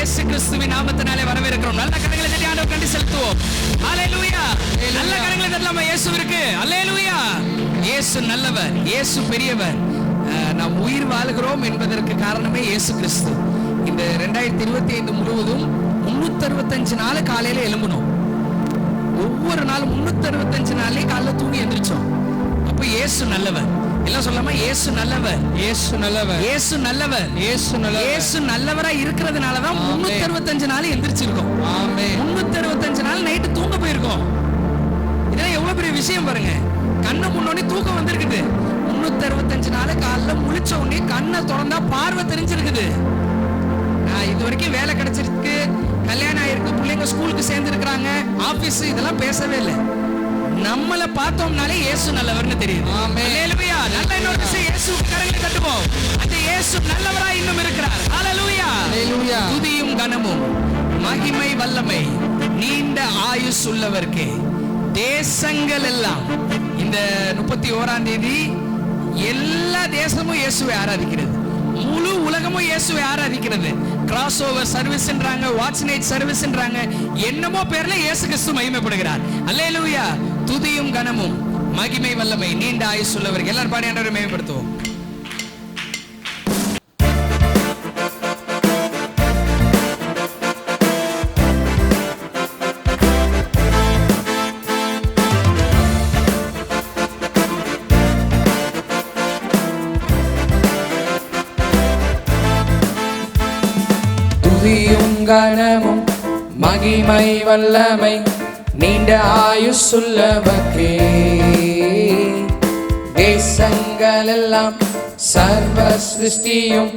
இயேசு கிறிஸ்துவின் நாமத்தினாலே வரவேற்கிறோம். நல்ல கரங்களை தட்டி ஆண்டவருக்கு நன்றி செலுத்துவோம். ஹல்லேலூயா. நல்ல கரங்களை தட்டலாமா இயேசுவிற்கு? ஹல்லேலூயா. இயேசு நல்லவர், இயேசு பெரியவர். நாம் உயிர் வாழ்கிறோம் என்பதற்கு காரணமே இயேசு கிறிஸ்து. இந்த 2025 முழுவதும் 365 நாள் காலையில எழும்பணும். ஒவ்வொரு நாளும் 365 நாளே காலைல தூங்கி எந்திரிச்சோம். அப்ப இயேசு நல்லவர். எல்லாம் சொல்லாம இயேசு நல்லவர், இயேசு நல்லவர், இயேசு நல்லவர், இயேசு நல்லவர். இயேசு நல்லவரா இருக்கிறதுனால தான் 365 நாள் எந்திரிச்சிருக்கோம். ஆமென். 365 நாள் நைட்டு தூங்க போயிருக்கோம். இதெல்லாம் எவ்வளவு பெரிய விஷயம் பாருங்க. கண்ணை முன்னோனே தூக்கம் வந்திருக்குது. 365 நாள் காலைல முழிச்ச உடனே கண்ணை திறந்தா பார்வை தெரிஞ்சிருக்குது. நான் இது வரைக்கும் வேலை கிடைச்சிருக்கு, கல்யாணம் ஆயிருக்கு, பிள்ளைங்க ஸ்கூலுக்கு சேர்ந்து இருக்கிறாங்க, ஆபீஸ், இதெல்லாம் பேசவே இல்லை. நம்மளை பார்த்தோம்னாலே இயேசு நல்லவர்னு தெரியுது. ஹல்லேலூயா. நல்ல இன்னொரு விஷயம், இயேசு கரங்களை தட்டுவோம். அந்த இயேசு நல்லவராய் இன்னும் இருக்கிறார். ஹல்லேலூயா. ஹல்லேலூயா. துதியும் கனமும் மகிமை வல்லமை நீண்ட ஆயுஸ் உள்ளவர்க்கே. தேசங்கள் எல்லாம் இந்த 31ஆம் தேதி எல்லா தேசமும் இயேசுவை ஆராதிக்கிறது. முழு உலகமும் இயேசுவை ஆராதிக்கிறது. கிராஸ் ஓவர் சர்வீஸ்ன்றாங்க, வாட்ச் நைட் சர்வீஸ்ன்றாங்க, என்னமோ பேர்ல இயேசு கிறிஸ்து மகிமைப்படுகிறார். அல்லேலூயா. துதியும் கனமும் மகிமை வல்லமை நீண்ட ஆயுஸ் உள்ளவர்கள். எல்லாரும் பாடி ஆண்டவரை மகிமைப்படுத்துவோம். துதியும் கனமும் மகிமை வல்லமை நீண்ட ஆயுசுள்ளவர்க்கே. தேசங்கள் எல்லாம் சர்வ சிருஷ்டியும்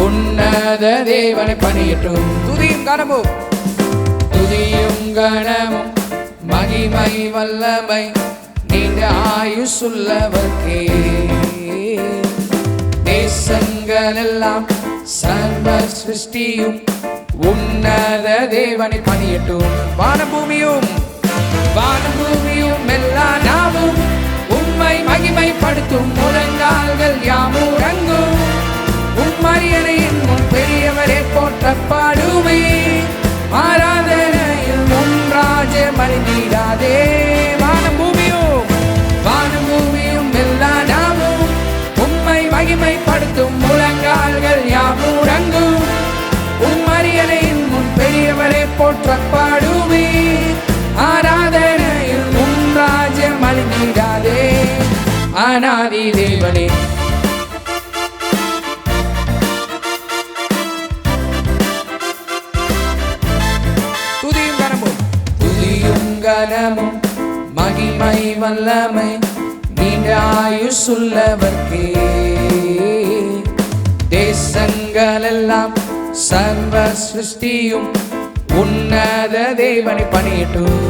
உன்னத தேவனை பணியட்டும். துதியும் கனமும், துதியும் கனமும் மகிமை வல்லமை நீண்ட ஆயுசுள்ளவர்க்கே. தேசங்கள் எல்லாம் சர்வ சிருஷ்டியும் உன்னத தேவனை பணியட்டும். வானபூமியும் எல்லா நாமும் உம்மை மகிமைப்படுத்தும். முழங்கால்கள் யாமுடங்கும். உம்மரியணையின் முன் பெரியவரே போற்றப்படுமே. ஆராதனையில் உம் ராஜ்யம் அழிந்திடாதே. வானபூமியும் எல்லா நாமும் உம்மை மகிமைப்படுத்தும். முழங்கால்கள் யாமுடங்கும். உம்மரியணையின் முன் பெரியவரே போற்றப்படுமே. ஆராதனையில் உம் ராஜ்யம் அழிந்திடாதே. அநாதி தேவனே, துதியும் கனமும் மகிமை வல்லமை நீண்ட ஆயுசுள்ளவர்க்கே. தேசங்கள் எல்லாம் சர்வ சிருஷ்டியும் உன்னத தேவனை பணியட்டும்.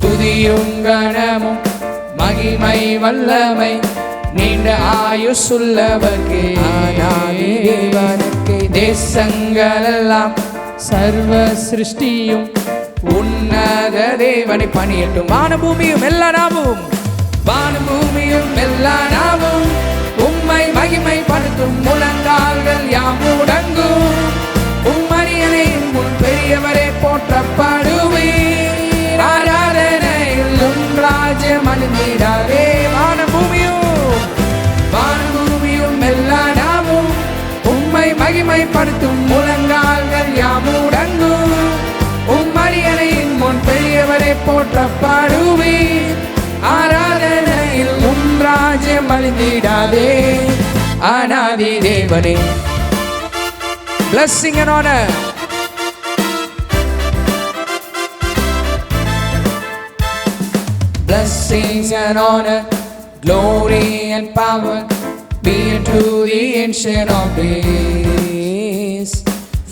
துதியும் கனமும் மகிமை வல்லமை நீண்ட ஆயுசுள்ளவர்க்கே. தேவனுக்கே. தேசங்கள் எல்லாம் சர்வ சிருஷ்டியும் உன்னத தேவனை பணியட்டும். வானபூமியும் எல்லா நாமும் உம்மை மகிமைப்படுத்தும். முழங்கால்கள் யாமுடங்கும். உம்மரியணையின் முன் பெரியவரே போற்றப்படுமே. ஆராதனையில் உம் ராஜ்யம் அழிந்திடாதே. வானபூமியும் எல்லா நாமும் உம்மை மகிமைப்படுத்தும். முழங்கால்கள் யாமுடங்கும். உம்மரியணையின் முன் பெரியவரே போற்றப்படுமே. ஆராதனையில் உம் ராஜ்யம் அழிந்திடாதே. அநாதி தேவனே. Blessing and honor, blessings and honor, glory and power be unto the Ancient of Days.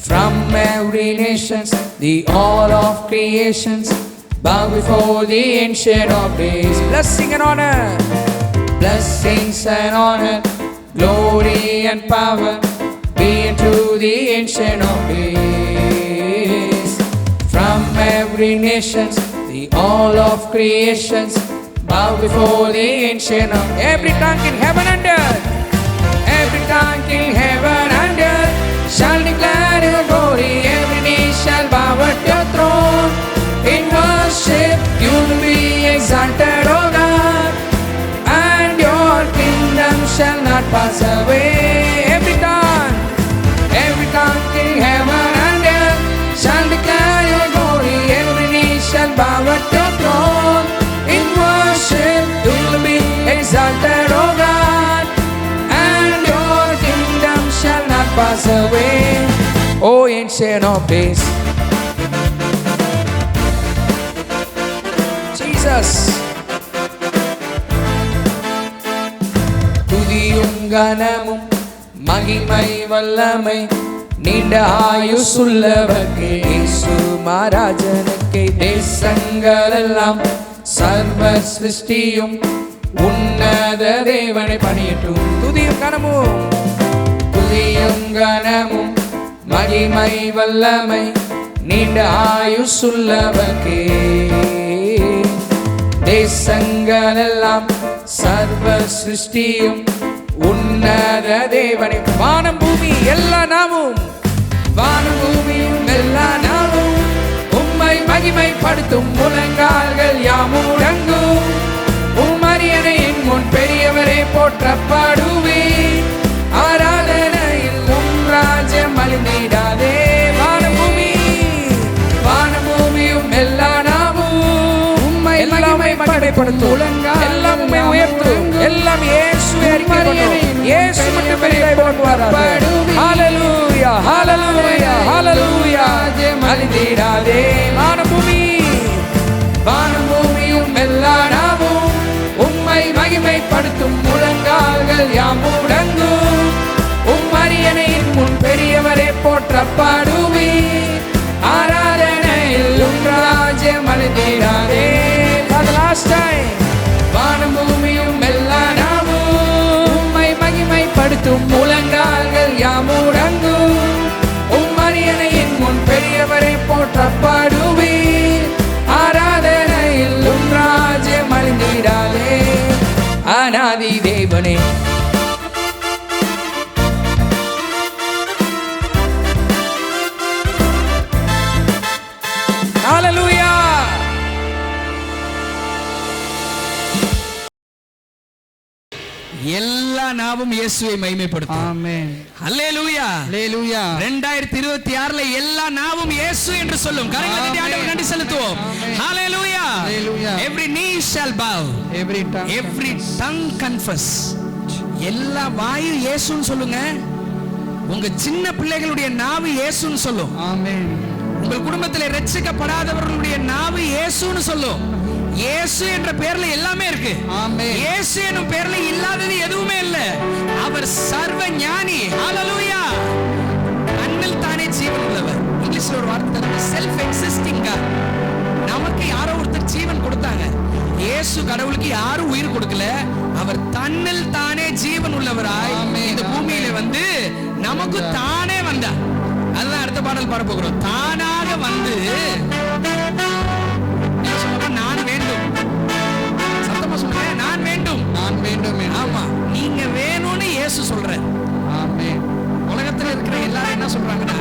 From every nation, the all of creations bow before the Ancient of Days. Blessing and honor, blessings and honor, glory and power be unto the Ancient of Days. From every nation, the all of creations bow before the Ancient of. Every tongue in heaven and earth, every tongue in heaven and earth shall declare glory, every knee shall bow at your throne. In worship you will be exalted, O God, and your kingdom shall not pass away. Every tongue in heaven and earth shall declare your glory, every knee shall bow at your throne. In worship you will be exalted, O God, and your kingdom shall not pass away. O ancient of days, Jesus. துதியும் கனமும் மகிமை வல்லமை நீண்ட ஆயுசுள்ளவர்க்கே, இயேசு மகாராஜனுக்கே. தேசங்களெல்லாம் சர்வ சிருஷ்டியும் உன்னத தேவனை பணியட்டும். துதியும் கனமும் மகிமை வல்லமை நீண்ட ஆயுசுள்ளவர்க்கே, தேசங்களெல்லாம் சர்வ சிருஷ்டியும் உன்னத தேவனை. வானம் பூமி எல்லா நாமும், வானம் பூமியும் எல்லா நாமும் உம்மை மகிமைப்படுத்தும். முழங்கால்கள் யாமுடங்கும் உம்மரியணையின் முன் பெரியவரே போற்றப்படுவே. ஆராதனையில் உம் ராஜ்யம் அழிந்திடாதே. வானம் பூமியும் எல்லா நாமும் உம்மை மகிமைப்படுத்தும். எல்லாம் உம்மை உயர்த்தும். எல்லாம் இயேசுவை அறிக்கையிடும். இயேசு மட்டும் பெரியவரை போற்றுவாராக. ஹல்லேலூயா, ஹல்லேலூயா, ஹல்லேலூயா. அழிந்திடாதே வானம் பூமியும் எல்லா நாமும் உம்மை மகிமைப்படுத்தும். முழங்கால்கள் யாமுடங்கும் உம்மரியணையின் முன் பெரியவரை போற்றப்படுவே. ஆராதனையில் உம் ராஜ்யம் அழிந்திடாதே. For the last time. வானம் பூமியும் எல்லா நாமும் உம்மை மகிமைப்படுத்தும். முழங்கால்கள் யாமுடங்கும் உம்மரியணையின் முன் பெரியவரை போற்றப்படுவே. ஆராதனையில் உம் ராஜ்யம் அழிந்திடாதே. அநாதி தேவனே, ஹல்லேலூயா. எல்லா நாவும் இயேசுவை மகிமைப்படுத்தும். ஆமென். ஹல்லேலூயா, ஹல்லேலூயா. 2026ல எல்லா நாவும் இயேசு என்று சொல்லும். கரங்களை தட்டி ஆண்டவருக்கு நன்றி செலுத்துவோம். ஹல்லேலூயா. ஹல்லேலூயா. Every knee shall bow, Every tongue confess. எல்லா வாயும் இயேசுன்னு சொல்லுங்க. உங்க சின்ன பிள்ளைகளுடைய நாவு இயேசுன்னு சொல்லும். ஆமென். உங்கள் குடும்பத்தில் ரட்சிக்கப்படாதவர்களுடைய நாவு இயேசுன்னு சொல்லும். இயேசு என்ற பெயர்ல எல்லாமே இருக்கு. ஆமென். இயேசு என்னும் பெயர்ல இல்லாதது எதுவுமே இல்ல. அவர் சர்வ ஞானி. ஹல்லேலூயா. தன்னில் தானே ஜீவன் உள்ளவர். இங்கிலீஷ்ல ஒரு வார்த்தை தராங்க, செல்ஃப் எக்ஸிஸ்டிங் காட். நமக்கு யாரோ ஒருத்தர் ஜீவன் கொடுத்தாங்க. இயேசு கடவுளுக்கு யாரும் உயிர் கொடுக்கல. அவர் தன்னில் தானே ஜீவன் உள்ளவராய் இந்த பூமியில வந்து நமக்கு தானே வந்தார். அதுதான் அடுத்த பாடல் பாட போகிறோம். தானாக வந்து நான் வேண்டும். சத்தமா சொல்லுங்க, நான் வேண்டும். நான் வேண்டும். ஆமா, நீங்க வேணும்னு இயேசு சொல்றார். ஆமென். உலகத்துல இருக்கிற எல்லாரும் என்ன சொல்றாங்கன்னா,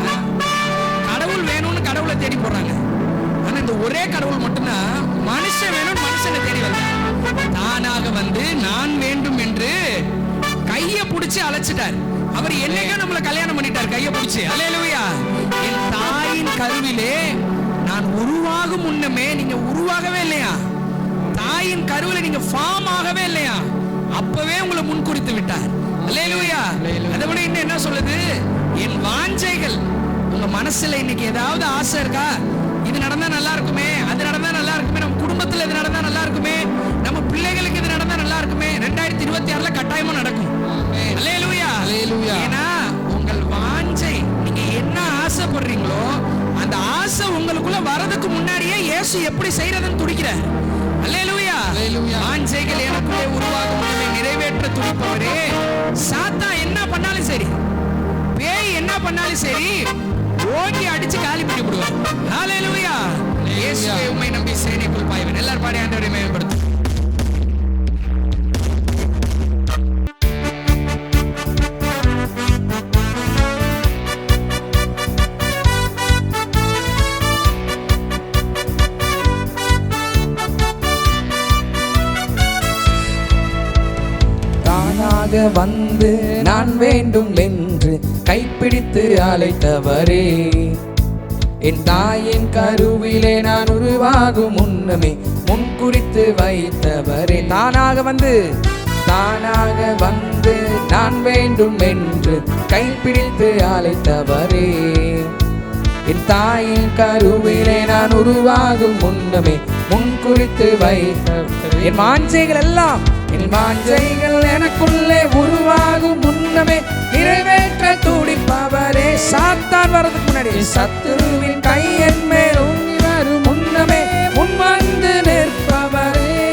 கடவுள் வேணும்னு கடவுளை தேடி போறாங்க. ஆனா இந்த ஒரே கடவுள் மட்டும்தான் மனுஷன் வேணும் மனுஷனை தேடி வந்தார். தானாக வந்து நான் வேண்டும் என்று கையை பிடிச்சு அழைச்சிட்டார். அவர் என்னைக்கோ நம்மளை கல்யாணம் பண்ணிட்டார் கையை பிடிச்சு. அல்லேலூயா. என் தாயின் கருவிலே நான் உருவாகும் முன்னமே, நீங்க உருவாகவே இல்லையா, தாயின் கருவில நீங்க ஃபார்ம் ஆகவே இல்லையா, அப்பவே உங்களை முன்குறித்து விட்டார். அல்லேலூயா. அதை விட இன்னும் என்ன சொல்லுது, என் வாஞ்சைகள். உங்க மனசுல இன்னைக்கு ஏதாவது ஆசை இருக்கா? இது நடந்தா நல்லா இருக்குமே, அது நடந்தா நல்லா இருக்குமே, நம்ம குடும்பத்துல இது நடந்தா நல்லா இருக்குமே, நம்ம பிள்ளைகளுக்கு இது நடந்தா நல்லா இருக்குமே. 2026ல கட்டாயமா நடக்கும். அல்லேலூயா. ஏன்னா உங்கள் வாஞ்சை, நீங்க என்ன ஆசைப்படுறீங்களோ அந்த ஆசை உங்களுக்குள்ள வரதுக்கு முன்னாடியே இயேசு எப்படி செய்யறதுன்னு துடிக்கிறார். அல்லேலூயா. வாஞ்சைகள் எனக்குள்ளே உருவாகும் நிறைவேற்ற துடிப்பவரே. சாத்தா என்ன பண்ணாலும் சரி, பேய் என்ன பண்ணாலும் சரி, ஓங்கி அடிச்சு காலி பண்ணி விடுவார். ஹல்லேலூயா. இயேசுவை உம்மை நம்பி சேனைக்குள் பாய்வேன். எல்லாரும் பாடி ஆண்டவரை மேம்படுத்தும். தானாக வந்து நான் வேண்டும் என்று கைப்பிடித்து அழைத்தவரே, என் தாயின் கருவிலே நான் உருவாகும் முன்னமே முன்குறித்து வைத்தவரே. தானாக வந்து நான் வேண்டும் என்று கைப்பிடித்து அழைத்தவரே, என் தாயின் கருவிலே நான் உருவாகும் முன்னமே முன்குறித்து வைத்தவரே. என் வாஞ்சைகள் எனக்குள்ளே உருவாகும் முன்னமே நிறைவேற்ற துடிப்பவரே. சாத்தான் வரதுக்கு முன்னாடி சத்துருவின் கை என் மேல் ஓங்கி வரும் முன்னமே முன் வந்து நிற்பவரே.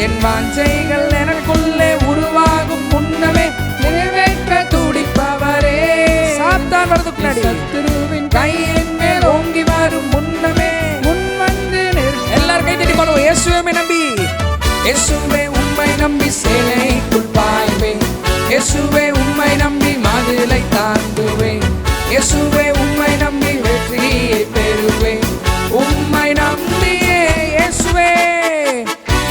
என் வாஞ்சைகள் எனக்குள்ளே உருவாகும் முன்னமே நிறைவேற்ற துடிப்பவரே. சாத்தான் வரதுக்கு முன்னாடி சத்துருவின் கை என் மேல் ஓங்கி வரும் முன்னமே முன் வந்து எல்லாரும் கை தட்டி பாடுவோம். இயேசுவை நம்பி, இயேசுவே உம்மை நம்பி சேனைக்குள் பாய்வேன், இயேசுவே உம்மை நம்பி மதிலை தாண்டுவேன், இயேசுவே உம்மை நம்பி வெற்றியை பெறுவேன். உம்மை நம்பியே இயேசுவே,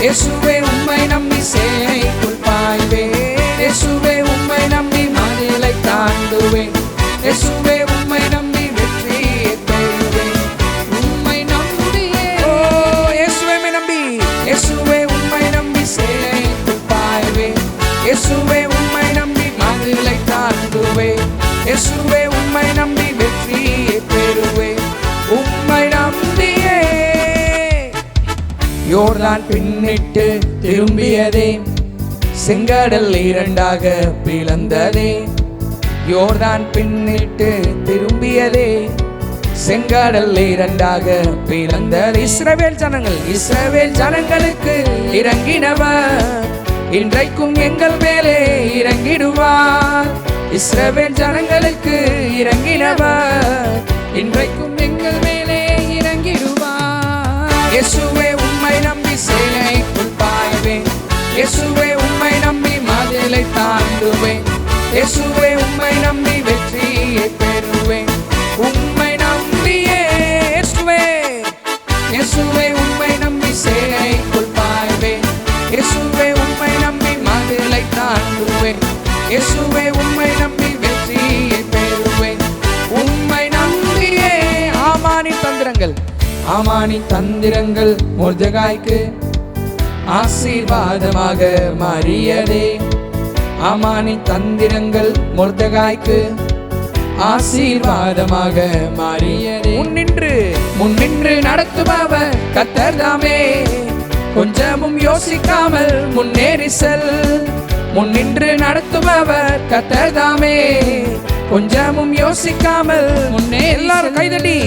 இயேசுவே உம்மை நம்பி சேனைக்குள் பாய்வேன், இயேசுவே உம்மை நம்பி மதிலை தாண்டுவேன், இயேசுவே உம்மை நம்பி வெற்றியை பெறுவேன். உம்மை நம்பியே இயேசுவே நம்பி, இயேசுவே உம்மை நம்பி சேனைக்குள் பாய்வேன், இயேசுவே உம்மை நம்பி மதிலை தாண்டுவேன், இயேசுவே உம்மை நம்பி வெற்றியை பெறுவேன். உம்மை நம்பியே. யோர்தான் பின்னிட்டு திரும்பியதே, செங்கடல் இரண்டாக பிளந்ததே. யோர்தான் பின்னிட்டு திரும்பியதே, செங்கடல் இரண்டாக பிளந்தது. இஸ்ரவேல் ஜனங்களுக்கு இறங்கினவர் இன்றைக்கும் எங்கள் மேலே இறங்கிடுவார். இஸ்ரவேல் ஜனங்களுக்கு இறங்கினவர் இன்றைக்கும் எங்கள் மேலே இறங்கிடுவார். இயேசுவே உம்மை நம்பி சேனைக்குள் பாய்வேன், இயேசுவே உம்மை நம்பி மதிலை தாண்டுவேன், இயேசுவே உம்மை நம்பி வெற்றியை பெறுவேன். உம்மை நம்பியே இயேசுவே, இயேசுவே உம்மை நம்பி சேனைக்குள் பாய்வேன், இயேசுவே உம்மை நம்பி மதிலை தாண்டுவேன், இயேசுவே உம்மை நம்பி வெற்றியை பெறுவேன். உம்மை நம்பியே. ஆமானின் தந்திரங்கள் மொர்தெகாய்க்கு ஆசீர்வாதமாக மாறியதே. ஆமானின் தந்திரங்கள் மொர்தெகாய்க்கு ஆசீர்வாதமாக மாறியதே. முன்னின்று நடத்துபவர் கர்த்தர் தாமே, கொஞ்சமும் யோசிக்காமல் முன்னேறி செல். முன்னின்று நடத்துபவர் கர்த்தர் தாமே, கொஞ்சமும் யோசிக்காமல் முன்னே. எல்லாரும் கைதட்டி.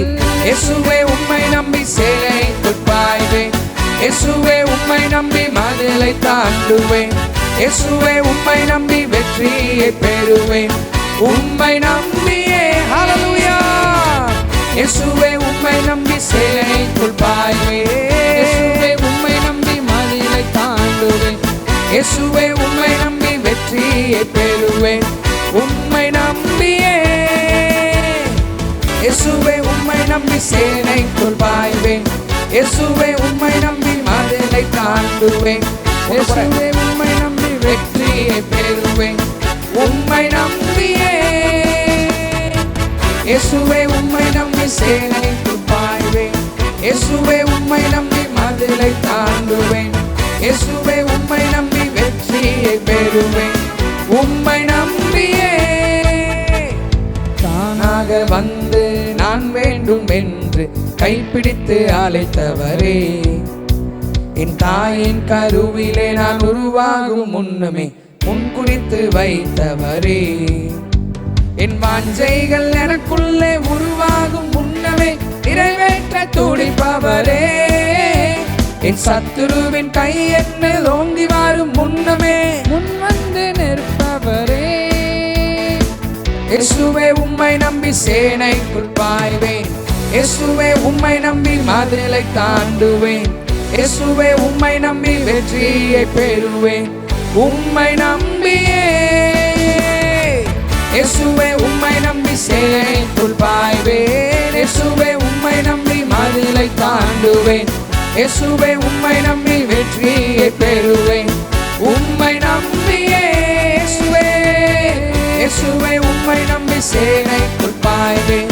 இயேசுவே உம்மை நம்பி சேனைக்குள் பாய்வேன், இயேசுவே உம்மை நம்பி மதிலை தாண்டுவேன், இயேசுவே உம்மை நம்பி வெற்றியை பெறுவேன். உம்மை நம்பியே. ஹல்லேலூயா. இயேசுவே உம்மை நம்பி சேனைக்குள் பாய்வேன், இயேசுவே உம்மை நம்பி மதிலை தாண்டுவேன், இயேசுவே உம்மை நம்பி வெற்றியை பெறுவேன். உம்மை நம்பியே. இயேசுவே உம்மை நம்பி சேனைக்குள் பாய்வேன், இயேசுவே உம்மை நம்பி மதிலை தாண்டுவேன், இயேசுவே உம்மை நம்பி வெற்றியை பெறுவேன். உம்மை நம்பியே. இயேசுவே உம்மை நம்பி சேனைக்குள் பாய்வேன், இயேசுவே உம்மை நம்பி மதிலை தாண்டுவேன், இயேசுவே உம்மை நம்பி வெற்றியை பெறுவேன். உம்மை நம்பியே. தானாக வந்து நான் வேண்டும் என்று கைப்பிடித்து அழைத்தவரே, என் தாயின் கருவிலே நான் உருவாகும் முன்னமே முன்குறித்து வைத்தவரே, என் வாஞ்சைகள் எனக்குள்ளே உருவாகும் முன்னமே நிறைவேற்ற துடிப்பவரே, என் சத்துருவின் கை என்னில் ஓங்கி வரும் முன்னமே முன் வந்து நிற்பவரே. இயேசுவே உம்மை நம்பி சேனைக்குள் பாய்வேன், இயேசுவே உம்மை நம்பி மதிலை தாண்டுவேன், இயேசுவே உம்மை நம்பி வெற்றியை பெறுவேன். உம்மை நம்பியே. இயேசுவே உம்மை நம்பி சேனைக்குள் பாய்வேன், இயேசுவே உம்மை நம்பி மதிலை தாண்டுவேன், இயேசுவே உம்மை நம்பி வெற்றியை பெறுவேன். உம்மை நம்பியே. நம்பி சேனைக்குள் பாய்வேன்.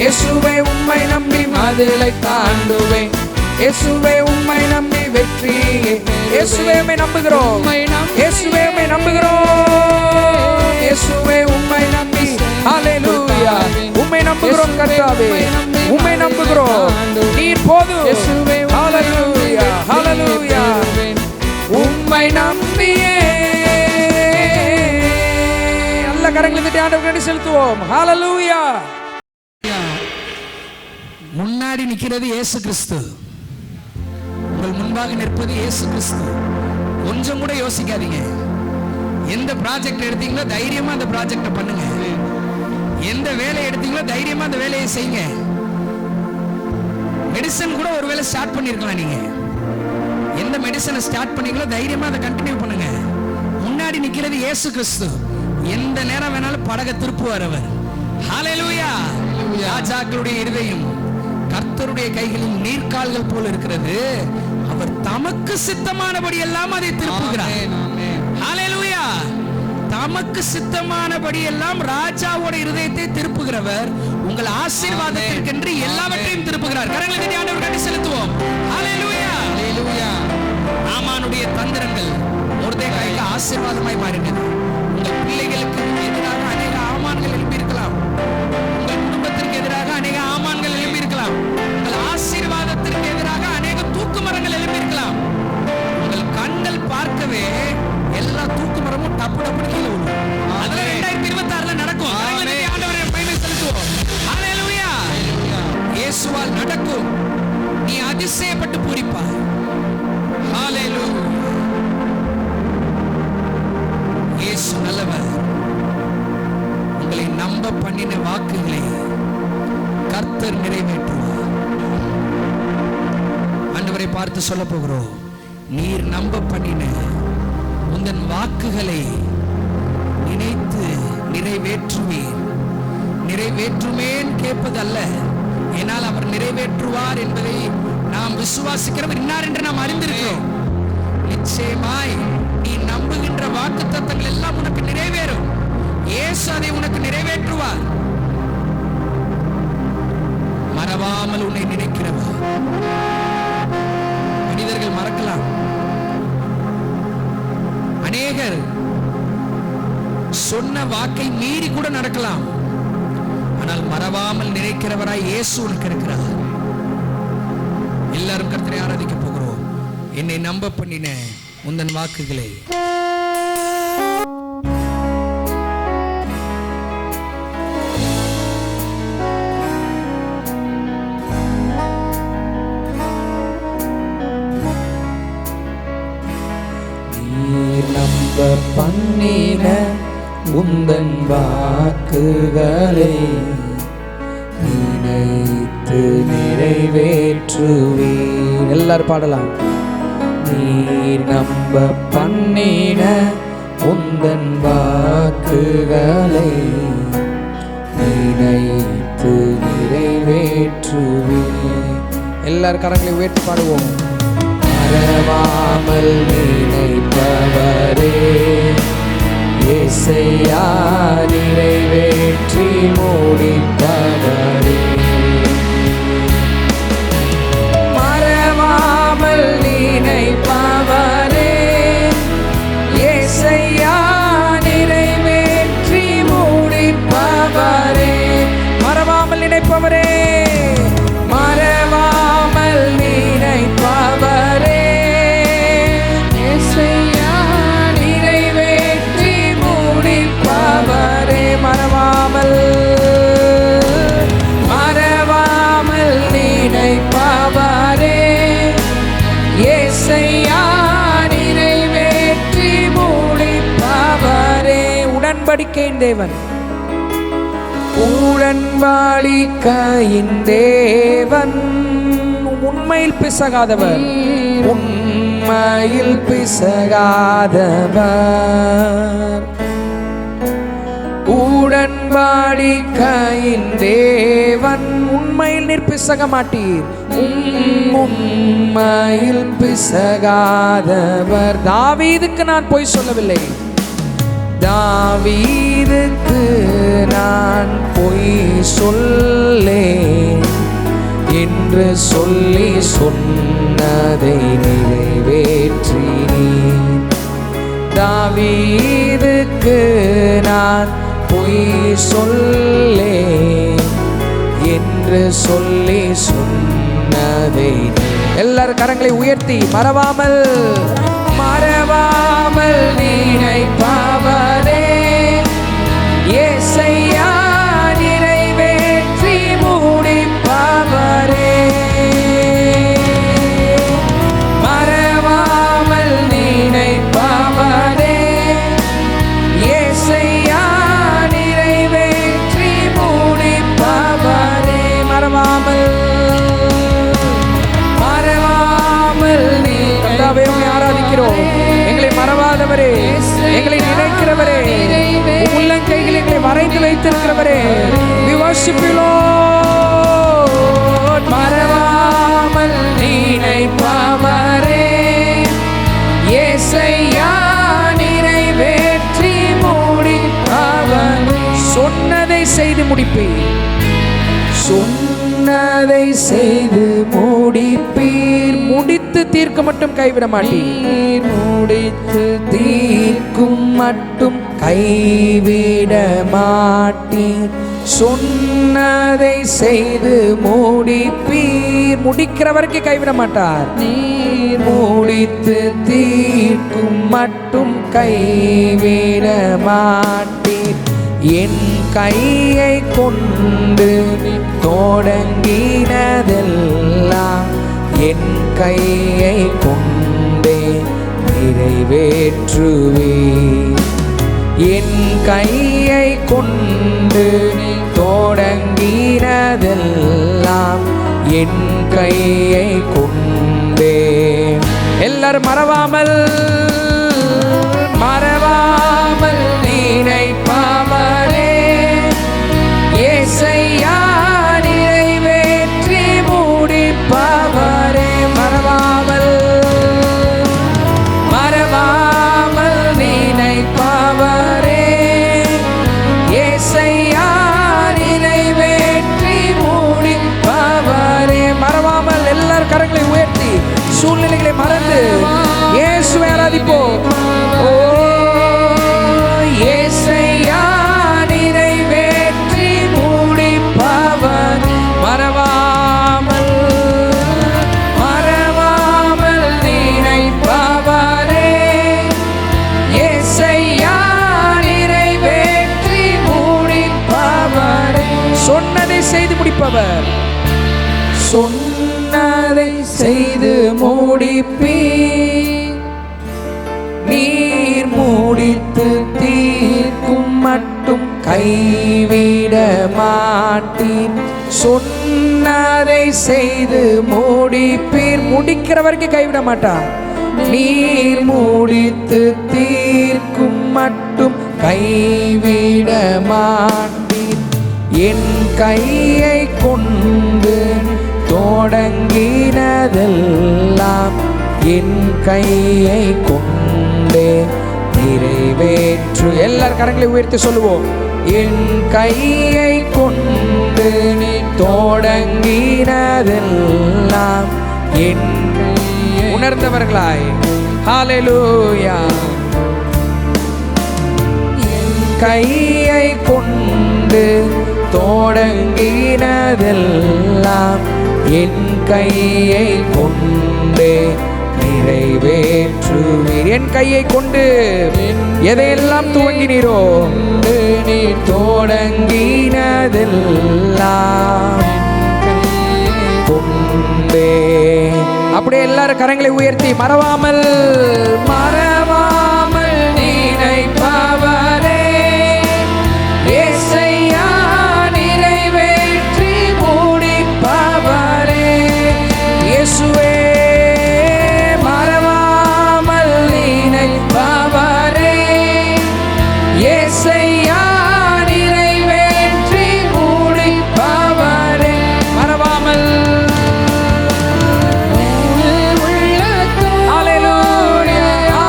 இயேசுவே உம்மை நம்பி மதிலை தாண்டுவேன். இயேசுவே உம்மை நம்பி வெற்றியே. இயேசுவே உம்மை நம்புகிறோம். இயேசுவே உம்மை நம்புகிறோம். இயேசுவே உம்மை நம்பி ஹல்லேலூயா உம்மை நம்புகிறோம் கர்த்தாவே. உம்மை நம்புகிறோம். நீர் போதும். ஹல்லேலூயா ஹல்லேலூயா உம்மை நம்பியே. நல்ல கரங்களை தட்டி ஆண்டவருக்கு நன்றி செலுத்துவோம். ஹல்லேலூயா. முன்னாடி நிற்கிறது இயேசு கிறிஸ்து. உங்கள் முன்பாக நிற்பது இயேசு கிறிஸ்து. கொஞ்சம் கூட யோசிக்காதீங்க. எந்த ப்ராஜெக்ட் எடுத்தீங்களோ தைரியமா அந்த ப்ராஜெக்டை பண்ணுங்க. எந்த வேலை எடுத்தீங்களோ தைரியமா அந்த வேலையை செய்யுங்க. மெடிசன் கூட ஒரு வேலை ஸ்டார்ட் பண்ணிருக்கலாம். நீங்க எந்த மெடிசனை ஸ்டார்ட் பண்ணீங்களோ தைரியமா அதை கண்டினியூ பண்ணுங்க. முன்னாடி நிற்கிறது இயேசு கிறிஸ்து. எந்த நேரம் வேணாலும் படகை திருப்புவார் அவர். ஹல்லேலூயா. ராஜாக்களுடைய இருதயம் கர்த்தருடைய கைகளில் நீர்க்கால்கள் போல இருக்கிறது. அவர் தமக்கு சித்தமானபடி எல்லாம் அதை திருப்புகிறார். ஹல்லேலூயா. தமக்கு சித்தமானபடி எல்லாம் ராஜாவோட இருதயத்தை திருப்புகிறவர் உங்கள் ஆசீர்வாதத்திற்கென்று எல்லாவற்றையும் திருப்புகிறார். கரங்களை தட்டி ஆண்டவருக்கு நன்றி செலுத்துவோம். ஹல்லேலூயா ஹல்லேலூயா. ஆமானுடைய தந்திரங்கள் மொர்தெகாய்க்கு ஆசீர்வாதமாய் மாறினது. உங்கள் பிள்ளைகளுக்கு எதிராக அநேக ஆமான்கள் எழுப்பியிருக்கலாம். உங்கள் குடும்பத்திற்கு எதிராக அநேக ஆமான்கள் எழுப்பியிருக்கலாம். உங்கள் ஆசீர்வாதத்திற்கு எதிராக அநேக தூக்கு மரங்கள் எழுப்பியிருக்கலாம். உங்கள் கண்கள் பார்க்கவே எல்லா தூக்கு மரமும் டப்பு டப்பு கீழே விழும். அதெல்லாம் 2026 நடக்கும். ஆண்டவரை மகிமை செலுத்துவோம். ஹல்லேலூயா. இயேசுவால் நடக்கும். நீ அதிசயப்பட்டு பூரிப்பாய். ஹல்லேலூயா. இயேசு நல்லவர். உங்களை நம்ப பண்ணின வாக்குகளை கர்த்தர் நிறைவேற்றுவார். ஆண்டவரை பார்த்து சொல்ல போகிறோம். நீர் நம்ப பண்ணின உந்தன் வாக்குகளை நினைத்து நிறைவேற்றுவீர். நிறைவேற்றுமேன் கேட்பதல்ல, ஏனால் அவர் நிறைவேற்றுவார் என்பதை நாம் விசுவாசிக்கிறவர் இன்னார் என்று நாம் அறிந்திருக்கிறோம். நிச்சயமாய் நீ நம்புகின்ற வாக்கு தத்தங்கள் எல்லாம் உனக்கு நிறைவேறும். இயேசு அதை உனக்கு நிறைவேற்றுவார். மறவாமல் உன்னை நினைக்கிறவர். மனிதர்கள் மறக்கலாம். அநேகர் சொன்ன வாக்கை மீறி கூட நடக்கலாம். ஆனால் மறவாமல் நினைக்கிறவராய் இயேசு உனக்கு இருக்கிறார். எல்லாரும் கர்த்தரை ஆராதிக்க போகிறோம். என்னை நம்ப பண்ணின உந்தன் வாக்குகளை நம்ப பண்ணின உந்தன் வாக்குகளை நினைத்து நிறைவேற்றுவீர். எல்லாரும் பாடலாம். நீர் நம்ப பண்ணின உந்தன் வாக்குகளை நினைத்து நிறைவேற்றுவீர். எல்லாரும் கரங்களை உயர்த்தி பாடுவோம். மறவாமல் நினைப்பவரே இயேசையா நிறைவேற்றி முடிப்பவரே. மறவாமல் நினைப்பவரே இயேசையா நிறைவேற்றி முடிப்பவரே. மறவாமல் நினைப்பவரே, மறவாமல் நினைப்பவரே நிறைவேற்றி முடிப்பவரே. மறவாமல் மறவாமல் நினைப்பவரே இயேசையா நிறைவேற்றி முடிப்பவரே. உடன்படிக்கையின் தேவன், உடன்படிக்கையின் தேவன், உண்மையில் பிசகாதவர், உண்மையில் பிசகாதவர். உடன்படிக்கையின் தேவன், உண்மையில் நீர் பிசக மாட்டீர். உண்மையில் பிசகாதவர். தாவீதுக்கு நான் பொய் சொல்லவில்லை. தாவீதுக்கு நான் பொய் சொல்லேன் என்று சொல்லி சொன்னதை நிறைவேற்றினீர். தாவீதுக்கு நான் பொய் சொல்லேன் என்று சொல்லி சொன்னதை. எல்லாரும் கரங்களை உயர்த்தி மறவாமல் மறவாமல் நினைப்பவரே இயேசையா நிறைவேற்றி முடிப்பவரே. மறவாமல் நினைப்பவரே இயேசையா நிறைவேற்றி முடிப்பவரே. மறவாமல் ஆராதிக்கிறோம். எங்களை மறவாதவரே, எங்களை நினைக்கிறவரே, உள்ளங்கையில் எங்களை வரைந்து வைத்திருக்கிறவரே, we worship you Lord. மறவாமல் நினைப்பவரே இயேசையா நிறைவேற்றி முடிப்பவரே. சொன்னதை செய்து முடிப்பீர், சொன்னதை செய்து முடிப்பீர், முடித்து தீர்க்க மட்டும் கைவிட மாட்டீர். முடித்து தீர்க்கும் மட்டும் கைவிட மாட்டீர். சொன்னதை செய்து முடிப்பீர், முடிக்கிறவருக்கு கைவிட மாட்டார். நீர் முடித்து தீர்க்கும் மட்டும் கைவிட மாட்டீர். என் கையை கொண்டு தொடங்கினதெல்லாம் என் கையை கொண்டே நிறைவேற்றுவேன். என் கையை கொண்டு தொடங்கினதெல்லாம் என் கையை கொண்டே. எல்லாரும் மறவாமல் மறவாமல் நினைப்பவரே இயேசையா நிறைவேற்றி முடிப்பவரே. மறவாமல் மறவாமல் நினைப்பவரே இயேசையா நிறைவேற்றி முடிப்பவரே. மறவாமல் எல்லாரும் கரங்களை உயர்த்தி சூழ்நிலைகளை மறந்து இயேசுவை ஆராதிப்போம். ஓ இயேசையா நிறைவேற்றி முடிப்பவர். மறவாமல் மறவாமல் நினைப்பவரே இயேசையா நிறைவேற்றி முடிப்பவரே. சொன்னதை செய்து முடிப்பவர், சொன்னதை செய்து முடிப்பீர். நீர் முடித்து தீர்க்கும் மட்டும் கைவிட மாட்டீர். சொன்னதை செய்து முடிப்பீர், முடிக்கிறவருக்கு கைவிட மாட்டார். நீர் முடித்து தீர்க்கும் மட்டும் கைவிட மாட்டீர். என் கையை கொண்டு தொடங்கினதெல்லாம் என் கையை கொண்டே நிறைவேற்று. எல்லாரும் கரங்களை உயர்த்தி சொல்லுவோம். என் கையை கொண்டு நீ தொடங்கினதெல்லாம் என் உணர்ந்தவர்களாய் ஹல்லேலூயா. என் கையை கொண்டு தொடங்கினதெல்லாம் என் கையை கொண்டே நிறைவேற்றுவீர். என் கையை கொண்டு எதையெல்லாம் துவங்கினீரோ நீ தொடங்கினதெல்லாம் கொண்டே. அப்படியே எல்லாரும் கரங்களை உயர்த்தி மறவாமல் மறவாமல் நினைப்பவரே இயேசையா நிறைவேற்றி முடிப்பவரே. இயேசுவே மறவாமல் நினைப்பவரே இயேசையா நிறைவேற்றி முடிப்பவரே. மறவாமல் ஹல்லேலூயா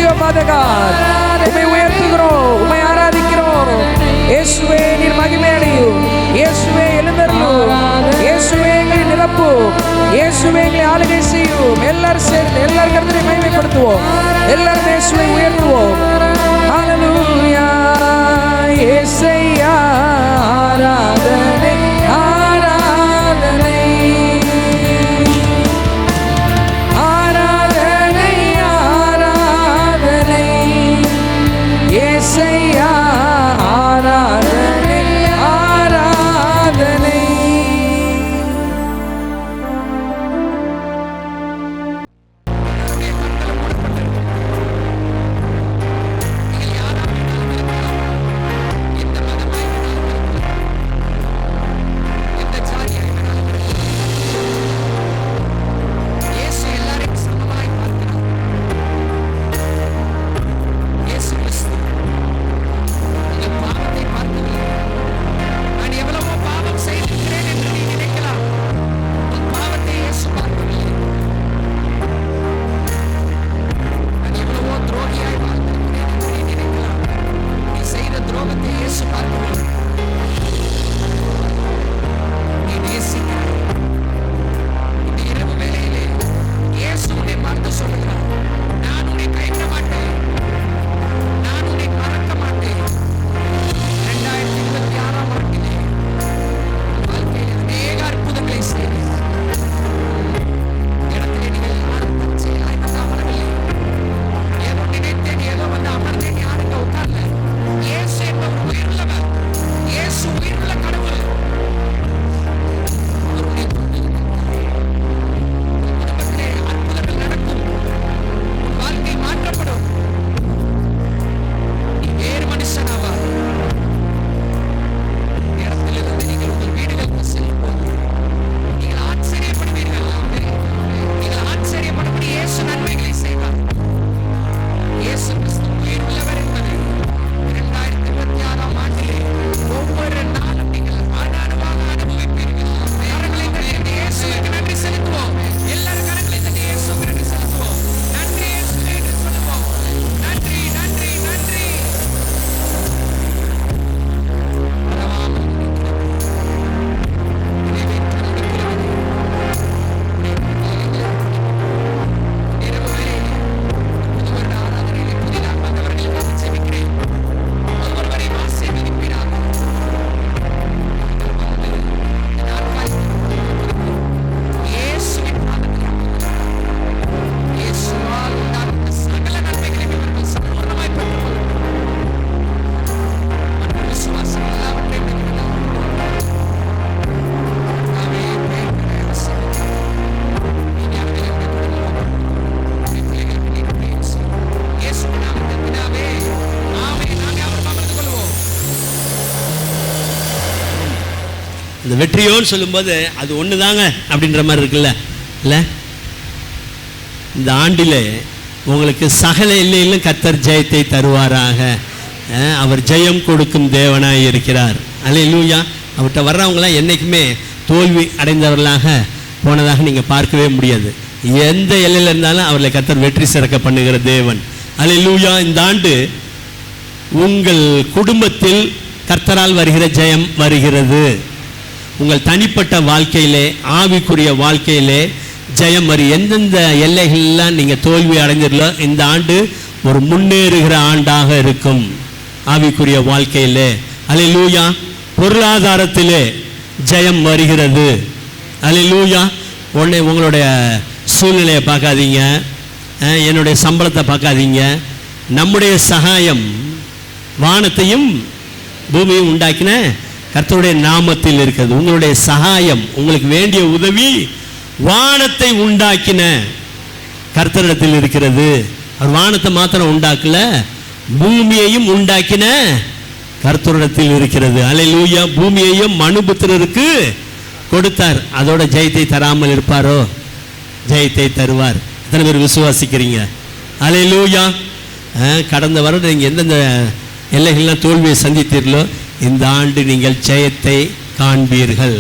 you, Father God. உம்மை உயர்த்துகிறோம், உம்மை ஆராதிக்கிறோம். இயேசுவே நீர் மகிமை அடையும். இயேசுவே எழுந்தருளும். இயேசுவே எங்களை நிரப்பும். இயேசுவே எங்களை ஆளுகை செய்யும். எல்லாரும் சேர்ந்து எல்லாரும் கர்த்தரை மகிமைப்படுத்துவோம். எல்லாரும் இயேசுவை உயர்த்துவோம். ஹல்லேலூயா. இயேசையா ஆராதனை ஆராதனை ஆராதனை ஆராதனை இயேசையா ஆராதனை ஆராதனை. இந்த வெற்றியோன்னு சொல்லும்போது அது ஒன்று தாங்க அப்படின்ற மாதிரி இருக்குல்ல. இல்லை, இந்த ஆண்டில் உங்களுக்கு சகல எல்லையிலும் கர்த்தர் ஜெயத்தை தருவாராக. அவர் ஜெயம் கொடுக்கும் தேவனாய் இருக்கிறார். அல்லேலூயா. அவர்கிட்ட வர்றவங்களாம் என்றைக்குமே தோல்வி அடைந்தவர்களாக போனதாக நீங்கள் பார்க்கவே முடியாது. எந்த எல்லையில் இருந்தாலும் அவர்களை கர்த்தர் வெற்றி சிறக்க பண்ணுகிற தேவன். அல்லேலூயா. இந்த ஆண்டு உங்கள் குடும்பத்தில் கர்த்தரால் வருகிற ஜெயம் வருகிறது. உங்கள் தனிப்பட்ட வாழ்க்கையிலே, ஆவிக்குரிய வாழ்க்கையிலே ஜெயம் வரும். எந்தெந்த எல்லைகள்லாம் நீங்கள் தோல்வி அடைஞ்சிடலோ இந்த ஆண்டு ஒரு முன்னேறுகிற ஆண்டாக இருக்கும் ஆவிக்குரிய வாழ்க்கையிலே. அல்லேலூயா. பொருளாதாரத்திலே ஜெயம் வருகிறது. அல்லேலூயா. உடனே உங்களுடைய சூழ்நிலையை பார்க்காதீங்க, என்னுடைய சம்பளத்தை பார்க்காதீங்க. நம்முடைய சகாயம் வானத்தையும் பூமியும் உண்டாக்கின கர்த்தருடைய நாமத்தில் இருக்கிறது. உங்களுடைய சகாயம், உங்களுக்கு வேண்டிய உதவி வானத்தை உண்டாக்கின கர்த்தரிடத்தில் இருக்கிறது. அவர் வானத்தை மாத்திரம் உண்டாக்கல, பூமியையும் உண்டாக்கின கர்த்தரிடத்தில் இருக்கிறது. அல்லேலூயா. பூமியையும் மனுபுத்திரருக்கு கொடுத்தார். அதோட ஜெயத்தை தராமல் இருப்பாரோ? ஜெயத்தை தருவார். எத்தனை பேர் விசுவாசிக்கிறீங்க? அல்லேலூயா. கடந்த வருடம் நீங்கள் எந்தெந்த எல்லைகள்லாம் தோல்வியை சந்தித்தீர்களோ இந்த ஆண்டு நீங்கள் ஜெயத்தை காண்பீர்கள்.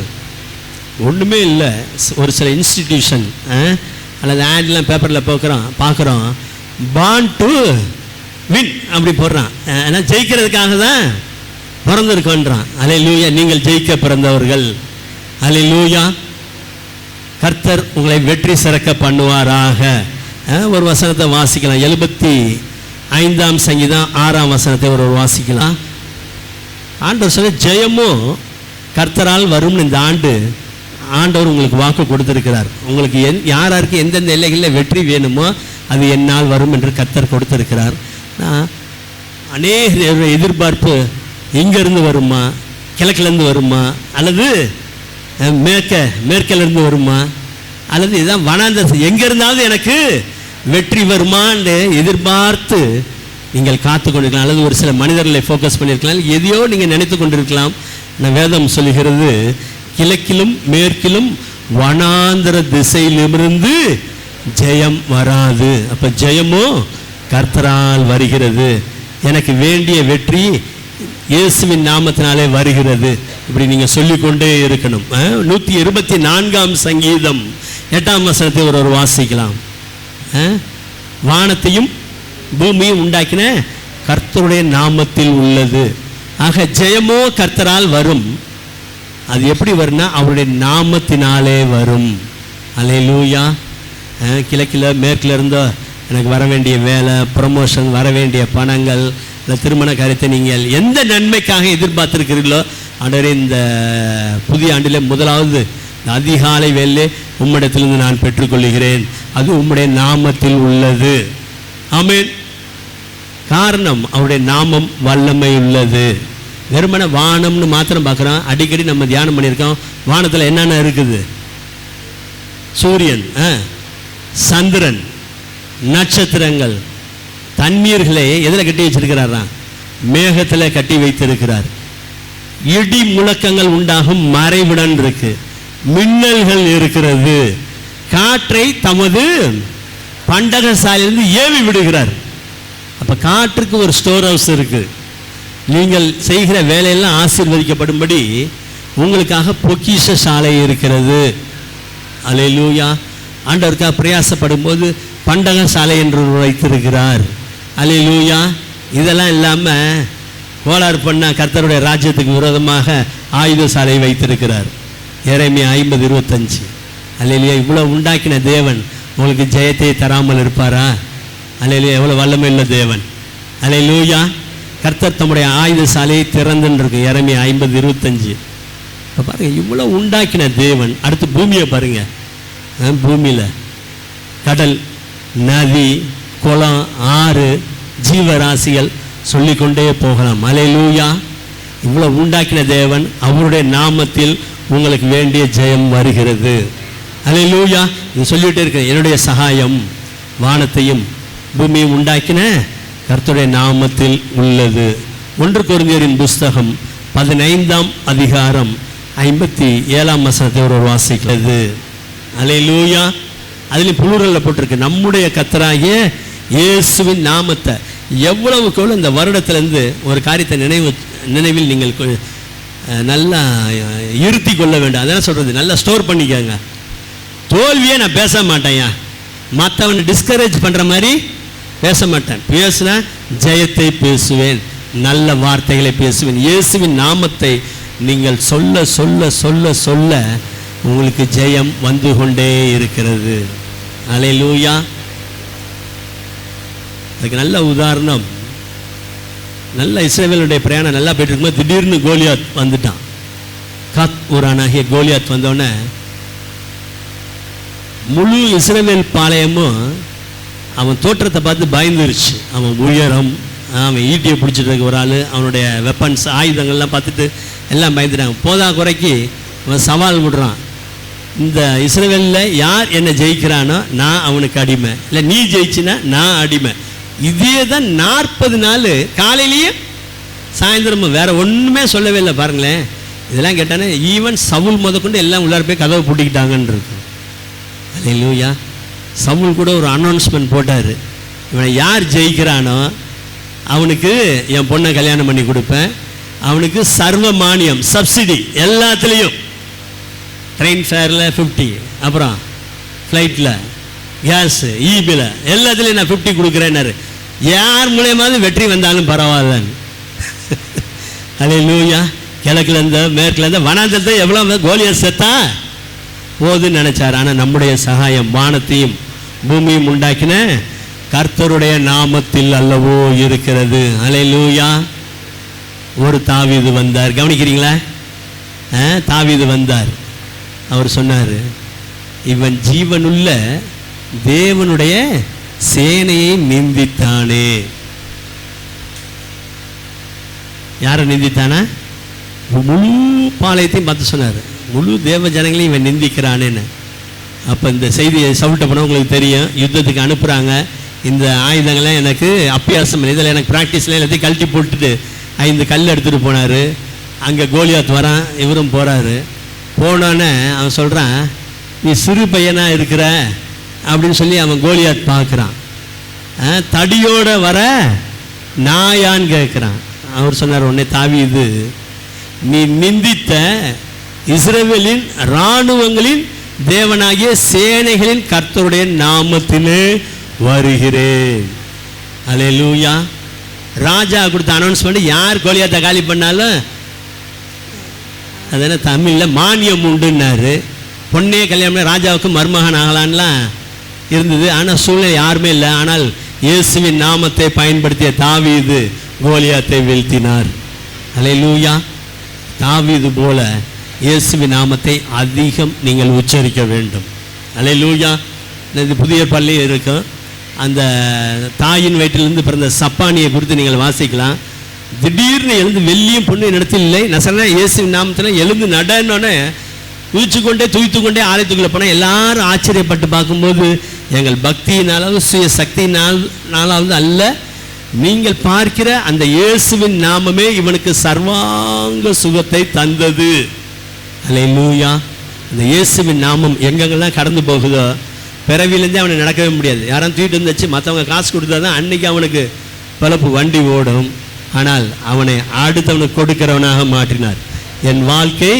ஒன்றுமே இல்லை, ஒரு சில இன்ஸ்டிடியூஷன் அல்லது ஆட்லாம் பேப்பரில் பார்க்குறோம், பார்க்குறோம், பாண்ட் டு வின் அப்படி போடுறான். ஏன்னா ஜெயிக்கிறதுக்காக தான் பிறந்திருக்கோன்றான். அல்லேலூயா. நீங்கள் ஜெயிக்க பிறந்தவர்கள். அல்லேலூயா. கர்த்தர் உங்களை வெற்றி சிறக்க பண்ணுவாராக. ஒரு வசனத்தை வாசிக்கலாம். 75ஆம் சங்கீதம் 6ஆம் வசனத்தை ஒரு வாசிக்கலாம். ஆண்டவர் சொல்ல ஜெயமும் கர்த்தரால் வரும்னு இந்த ஆண்டு ஆண்டவர் உங்களுக்கு வாக்கு கொடுத்திருக்கிறார். உங்களுக்கு யாராருக்கு எந்தெந்த எல்லைகளில் வெற்றி வேணுமோ அது என்னால் வரும் என்று கர்த்தர் கொடுத்திருக்கிறார். அநேக எதிர்பார்ப்பு எங்கேருந்து வருமா, கிழக்கிலேருந்து வருமா, அல்லது மேற்கிலிருந்து வருமா, அல்லது இதுதான் வனாந்தரம் எங்கே இருந்தாவது எனக்கு வெற்றி வருமான்னு எதிர்பார்த்து நீங்கள் காத்து கொண்டிருக்கலாம். அல்லது ஒரு சில மனிதர்களை ஃபோக்கஸ் பண்ணியிருக்கலாம். எதையோ நீங்கள் நினைத்து கொண்டிருக்கலாம். நான் வேதம் சொல்லுகிறது கிழக்கிலும் மேற்கிலும் வனாந்தர திசையிலிருந்து ஜெயம் வராது. அப்போ ஜெயமோ கர்த்தரால் வருகிறது. எனக்கு வேண்டிய வெற்றி இயேசுவின் நாமத்தினாலே வருகிறது. இப்படி நீங்கள் சொல்லிக்கொண்டே இருக்கணும். 124ஆம் சங்கீதம் 8ஆம் வசனத்தை ஒரு வாசிக்கலாம். வானத்தையும் பூமியும் உண்டாக்கின கர்த்தருடைய நாமத்தில் உள்ளது. ஆக ஜெயமோ கர்த்தரால் வரும். அது எப்படி வரும்னா அவருடைய நாமத்தினாலே வரும். அல்லேலூயா. கிழக்கில் மேற்கில் இருந்தோ எனக்கு வர வேண்டிய வேலை, ப்ரமோஷன், வர வேண்டிய பணங்கள், இந்த திருமண காரியத்தை நீங்கள் எந்த நன்மைக்காக எதிர்பார்த்துருக்கிறீர்களோ ஆண்டவரே இந்த புதிய ஆண்டிலே முதலாவது அதிகாலை வேலை உம்மிடத்திலிருந்து நான் பெற்றுக்கொள்கிறேன். அது உம்முடைய நாமத்தில் உள்ளது. ஆமென். காரணம் அவருடைய நாமம் வல்லமை உள்ளது. வெறுமன வானம்னு மாத்திரம் பார்க்குறோம். அடிக்கடி நம்ம தியானம் பண்ணியிருக்கோம். வானத்தில் என்னென்ன இருக்குது? சூரியன், சந்திரன், நட்சத்திரங்கள், தண்ணீர்களை எதில் கட்டி வச்சிருக்கிறாராம்? மேகத்தில் கட்டி வைத்திருக்கிறார். இடி முழக்கங்கள் உண்டாகும் மறைவிடன் இருக்கு, மின்னல்கள் இருக்கிறது, காற்றை தமது பண்டக சாலையிலிருந்து ஏவி விடுகிறார். அப்போ காற்றுக்கு ஒரு ஸ்டோர் ஹவுஸ் இருக்கு. நீங்கள் செய்கிற வேலையெல்லாம் ஆசீர்வதிக்கப்படும்படி உங்களுக்காக பொக்கிஷ சாலை இருக்கிறது. அல்லேலூயா. ஆண்டவருக்காக பிரயாசப்படும் போது பண்டக சாலை என்று வைத்திருக்கிறார். அல்லேலூயா. இதெல்லாம் இல்லாமல் கோளாறு பண்ண கர்த்தருடைய ராஜ்யத்துக்கு விரோதமாக ஆயுத சாலை வைத்திருக்கிறார். எரேமியா 50:25. அல்லேலூயா. இவ்வளோ உண்டாக்கின தேவன் உங்களுக்கு ஜெயத்தை தராமல் இருப்பாரா? அல்லேலூயா. எவ்வளோ வல்லமை உள்ள தேவன். அல்லேலூயா. கர்த்தர் தம்முடைய ஆயுத சாலையை திறந்துன்னு இருக்கு. எரேமியா 50:25. இப்போ பாருங்கள், இவ்வளோ உண்டாக்கின தேவன். அடுத்து பூமியை பாருங்கள். பூமியில் கடல், நதி, குளம், ஆறு, ஜீவராசிகள் சொல்லிக்கொண்டே போகலாம். அல்லேலூயா. இவ்வளோ உண்டாக்கின தேவன் அவருடைய நாமத்தில் உங்களுக்கு வேண்டிய ஜெயம் வருகிறது. அல்லேலூயா. இது சொல்லிகிட்டே இருக்கேன். என்னுடைய சகாயம் வானத்தையும் பூமியும் உண்டாக்கின கர்த்தருடைய நாமத்தில் உள்ளது. 1 கொரிந்தியரின் புஸ்தகம் 15ஆம் அதிகாரம் 57ஆம் வசனத்தை ஒரு வாசிக்கிறது. அல்லேலூயா. அதில் புளூரலில் போட்டிருக்கு நம்முடைய கர்த்தராகிய இயேசுவின் நாமத்தை. எவ்வளவுக்கு எவ்வளோ இந்த வருடத்திலேருந்து ஒரு காரியத்தை நினைவில் நீங்கள் நல்லா இருத்தி கொள்ள வேண்டும். அதான் சொல்கிறது, நல்லா ஸ்டோர் பண்ணிக்கோங்க. தோல்வியே நான் பேச மாட்டேன். மற்றவனை டிஸ்கரேஜ் பண்ணுற மாதிரி பேச மாட்டேன். பேசுனா ஜெயத்தை பேசுவேன், நல்ல வார்த்தைகளை பேசுவேன். இயேசுவின் நாமத்தை நீங்கள் சொல்ல சொல்ல சொல்ல சொல்ல உங்களுக்கு ஜெயம் வந்து கொண்டே இருக்கிறது. அல்லேலூயா. அதுக்கு நல்ல உதாரணம், நல்ல இஸ்ரவேலுடைய பிரயாணம் நல்லா போயிட்டு இருக்கும்போது திடீர்னு கோலியாத் வந்துட்டான். காத் ஊரானாகிய கோலியாத் வந்தோடனே முழு இஸ்ரவேல் பாளையமும் அவன் தோற்றத்தை பார்த்து பயந்துருச்சு. அவன் உயரம், அவன் ஈட்டியை பிடிச்சிட்டு இருக்க ஒரு ஆள், அவனுடைய வெப்பன்ஸ் ஆயுதங்கள்லாம் பார்த்துட்டு எல்லாம் பயந்துட்டாங்க. போதா குறைக்கு அவன் சவால் விடுறான். இந்த இஸ்ரவேலில் யார் என்னை ஜெயிக்கிறானோ நான் அவனுக்கு அடிமை, இல்லை நீ ஜெயிச்சினா நான் அடிமை. இதே தான் 40 நாள் காலையிலேயே சாயந்தரமும் வேற ஒன்றுமே சொல்லவே இல்லை. பாருங்களேன், இதெல்லாம் கேட்டானே ஈவன் சவுல் முதற்கொண்டு எல்லாம் உள்ளார போய் கதவை பூட்டிக்கிட்டாங்கன்னு இருக்கு. அல்லேலூயா. சவுல் கூட ஒரு அனௌன்ஸ்மெண்ட் போட்டார், இவனை யார் ஜெயிக்கிறானோ அவனுக்கு என் பொண்ணை கல்யாணம் பண்ணி கொடுப்பேன், அவனுக்கு சர்வ மானியம், சப்சிடி எல்லாத்துலேயும், ட்ரெயின் ஃபேரில் 50, அப்புறம் ஃப்ளைட்டில், கேஸு, ஈபியில் எல்லாத்துலேயும் நான் 50 கொடுக்குறேன்னாரு. யார் மூலியமாவது வெற்றி வந்தாலும் பரவாயில்லன்னு. அல்லேலூயா. கிழக்குல இருந்த மேற்குல இருந்த வனாந்தரத்தை எவ்வளோ கோலியாத் செத்தா போதுன்னு நினைச்சார். ஆனால் நம்முடைய சகாயம் வானத்தையும் பூமியும் உண்டாக்கின கர்த்தருடைய நாமத்தில் அல்லவோ இருக்கிறது. அல்லேலூயா. ஒரு தாவீது வந்தார், கவனிக்கிறீங்களா? தாவீது வந்தார். அவர் சொன்னார், இவன் ஜீவனுள்ள தேவனுடைய சேனையை நிந்தித்தானே. யாரை நிந்தித்தானா? முழு பாளையத்தையும் பார்த்து சொன்னார், முழு தேவ ஜனங்களையும் இவன் நிந்திக்கிறானேன்னு. அப்போ இந்த செய்தியை சவுட்ட போனால் உங்களுக்கு தெரியும். யுத்தத்துக்கு அனுப்புகிறாங்க. இந்த ஆயுதங்கள்லாம் எனக்கு அப்பியாசம், இதில் எனக்கு ப்ராக்டிஸில் எல்லாத்தையும் கழட்டி போட்டுட்டு 5 கல் எடுத்துகிட்டு போனார். அங்கே கோலியாத் வரான், இவரும் போகிறாரு. போனோன்னே அவன் சொல்கிறான், நீ சிறு பையனாக இருக்கிற அப்படின்னு சொல்லி அவன் கோலியாத் பார்க்குறான். தடியோட வர நாயான்னு கேட்குறான். அவர் சொன்னார், உடனே தாவீது, நீ நிந்தித்த இஸ்ரவேலின் இராணுவங்களின் தேவனாகிய சேனைகளின் கர்த்தருடைய நாமத்திலே வருகிறேன். அல்லேலூயா. ராஜா கொடுத்த அனௌன்ஸ்மெண்ட், யார் கோலியாத்தை காலி பண்ணாலும் அது என்ன தமிழில் மானியம் உண்டுன்னாரு. பொண்ணே கல்யாணம் ராஜாவுக்கு மருமகன் ஆகலான்லாம் இருந்தது. ஆனால் சூழ்நிலை யாருமே இல்லை. ஆனால் இயேசுவின் நாமத்தை பயன்படுத்திய தாவீது கோலியாத்தை வீழ்த்தினார். அல்லேலூயா. தாவீது போல இயேசுவின் நாமத்தை அதிகம் நீங்கள் உச்சரிக்க வேண்டும். அல்லேலூயா. இது புதிய பள்ளி இருக்கும். அந்த தாயின் வயிற்றிலிருந்து பிறந்த சப்பானியை குறித்து நீங்கள் வாசிக்கலாம். திடீர்னு எழுந்து வெள்ளியும் பொண்ணு இடத்தில் இல்லை, நசரேனாகிய இயேசுவின் நாமத்தில் எழுந்து நடனோடனே குதிச்சு கொண்டே துய்த்து கொண்டே ஆலயத்துக்குள்ளே போனால் எல்லாரும் ஆச்சரியப்பட்டு பார்க்கும்போது, எங்கள் பக்தியினாலாவது சுய சக்தியினாலாவது அல்ல, நீங்கள் பார்க்கிற அந்த இயேசுவின் நாமமே இவனுக்கு சர்வாங்க சுகத்தை தந்தது. அல்லேலூயா. அந்த இயேசுவின் நாமம் எங்கெங்கெல்லாம் கடந்து போகுதோ, பிறவிலேருந்தே அவனை நடக்கவே முடியாது. யாரும் தூக்கிட்டு வந்துச்சு மற்றவங்க காசு கொடுத்தா தான் அன்னைக்கு அவனுக்கு பலப்பு வண்டி ஓடும். ஆனால் அவனை அடுத்தவனுக்கு கொடுக்கிறவனாக மாற்றினார். என் வாழ்க்கை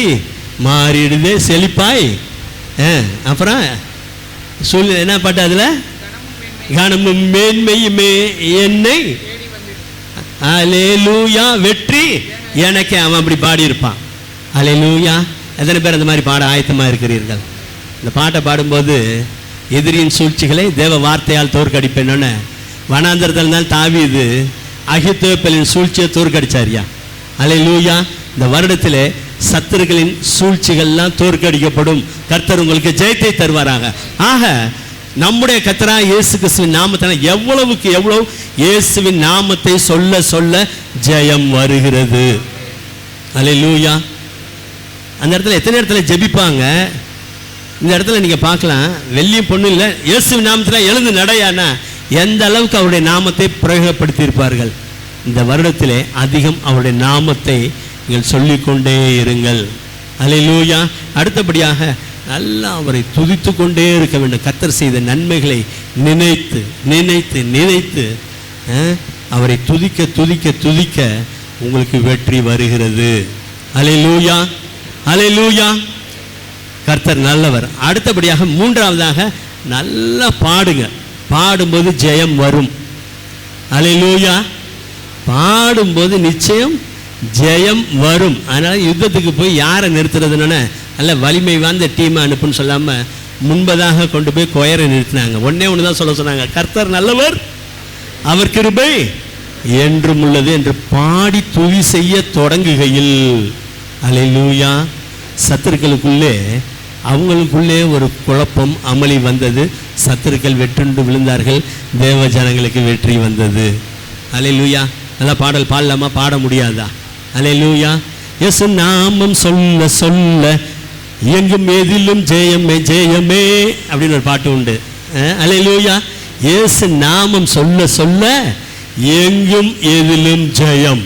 மாறிடுதே செழிப்பாய். அப்புறம் சொல்லு என்ன பாட்டு அதில்? கனமும் மேன்மையுமே என்னை. அல்லேலூயா. வெற்றி எனக்கு. அவன் அப்படி பாடியிருப்பான். அல்லேலூயா. எத்தனை பேர் அந்த மாதிரி பாட ஆயத்தமாக இருக்கிறீர்கள்? இந்த பாட்டை பாடும்போது எதிரியின் சூழ்ச்சிகளை தேவ வார்த்தையால் தோற்கடிப்பேன்னு வனாந்தரத்தில் இருந்தால் தாவீது அகித்தோப்பேலின் சூழ்ச்சியை தோற்கடிச்சாரியா. அல்லேலூயா. இந்த வருடத்தில் சத்துருக்களின் சூழ்ச்சிகள்லாம் தோற்கடிக்கப்படும். கர்த்தர் உங்களுக்கு ஜெயத்தை தருவாராக. ஆக நம்முடைய கர்த்தராகிய இயேசு கிறிஸ்துவின் நாமத்தால் எவ்வளவுக்கு எவ்வளவு இயேசுவின் நாமத்தை சொல்ல சொல்ல ஜெயம் வருகிறது. அல்லேலூயா. அந்த இடத்துல எத்தனை இடத்துல ஜெபிப்பாங்க. இந்த இடத்துல நீங்கள் பார்க்கலாம், வெள்ளியும் பொண்ணு இல்லை, இயேசுவின் நாமத்தில் எழுந்து நடையானா எந்த அளவுக்கு அவருடைய நாமத்தை பிரயோகப்படுத்தியிருப்பார்கள். இந்த வருடத்திலே அதிகம் அவருடைய நாமத்தை நீங்கள் சொல்லிக்கொண்டே இருங்கள். அல்லேலூயா. அடுத்தபடியாக நல்லா அவரை துதித்து கொண்டே இருக்க வேண்டும். கர்த்தர் செய்த நன்மைகளை நினைத்து நினைத்து நினைத்து அவரை துதிக்க துதிக்க துதிக்க உங்களுக்கு வெற்றி வருகிறது. அல்லேலூயா. அல்லேலூயா. கர்த்தர் நல்லவர். அடுத்தபடியாக மூன்றாவதாக நல்லா பாடுங்க. பாடும்போது ஜெயம் வரும். அல்லேலூயா. பாடும்போது நிச்சயம் ஜெயம் வரும். அதனால் யுத்தத்துக்கு போய் யாரை நிறுத்துறதுன்னு நல்ல வலிமை வாய்ந்த டீமை அனுப்புன்னு சொல்லாமல் முன்பதாக கொண்டு போய் கொயரை நிறுத்தினாங்க. ஒன்று தான் சொல்ல சொன்னாங்க, கர்த்தர் நல்லவர், அவர் கிருபை என்றும் உள்ளது என்று பாடி துதி செய்ய தொடங்குகையில் அல்லேலூயா சத்துருக்களுக்குள்ளே அவங்களுக்குள்ளே ஒரு குழப்பம் அமளி வந்தது. சத்துருக்கள் வெற்றுண்டு விழுந்தார்கள். தேவ ஜனங்களுக்கு வெற்றி வந்தது. அல்லேலூயா. நல்லா பாடல் பாடலாமா? பாட முடியாதா? அல்லேலூயா. இயேசு நாமம் சொல்ல சொல்ல எங்கும் எதிலும் ஜெயமே ஜெயமே அப்படின்னு ஒரு பாட்டு உண்டு. அல்லேலூயா. இயேசு நாமம் சொல்ல சொல்ல எங்கும் எதிலும் ஜெயம்.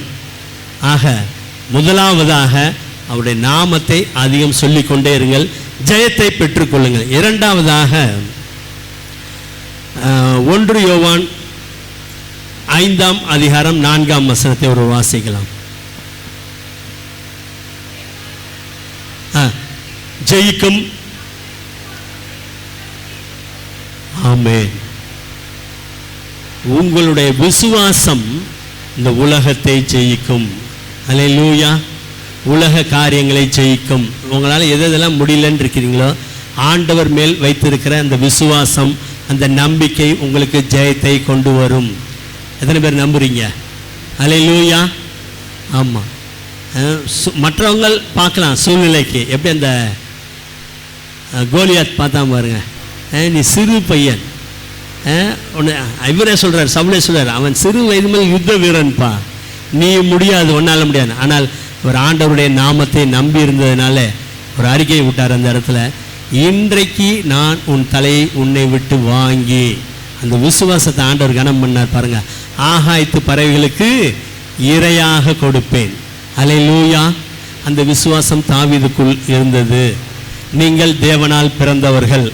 ஆக முதலாவதாக அவருடைய நாமத்தை அதிகம் சொல்லிக்கொண்டே இருங்கள், ஜெயத்தை பெற்றுக்கொள்ளுங்கள். இரண்டாவதாக 1 யோவான் 5ஆம் அதிகாரம் 4ஆம் வசனத்தை ஒரு வாசிக்கலாம். ஜெயிக்கும். ஆமென். உங்களுடைய விசுவாசம் இந்த உலகத்தை ஜெயிக்கும். அல்லேலூயா. உலக காரியங்களை ஜெயிக்கும். உங்களால் எதெல்லாம் முடியலன்னு இருக்கிறீங்களோ ஆண்டவர் மேல் வைத்திருக்கிற அந்த விசுவாசம், அந்த நம்பிக்கை உங்களுக்கு ஜெயத்தை கொண்டு வரும். எத்தனை பேர் நம்புறீங்க? அல்லேலூயா. ஆமாம். மற்றவங்க பார்க்கலாம் சூழ்நிலைக்கு. எப்படி அந்த கோலியாத் பார்த்தா பாருங்க, நீ சிறு பையன், ஒன்று இவரே சொல்கிறார், சவுலே சொல்கிறார், அவன் சிறு வயது மேல் யுத்த வீரன்ப்பா, நீ முடியாது, ஒன்றால முடியாது. ஆனால் ஒரு ஆண்டவருடைய நாமத்தை நம்பி இருந்ததுனால ஒரு அறிக்கையை விட்டார் அந்த இடத்துல, இன்றைக்கு நான் உன் தலையை உன்னை விட்டு வாங்கி. அந்த விசுவாசத்தை ஆண்டவர் கனம் பண்ணார் பாருங்க. ஆகாயத்து பறவைகளுக்கு இரையாக கொடுப்பேன். அல்லேலூயா. அந்த விசுவாசம் தாவீதுக்குள் இருந்தது. நீங்கள் தேவனால் பிறந்தவர்கள்.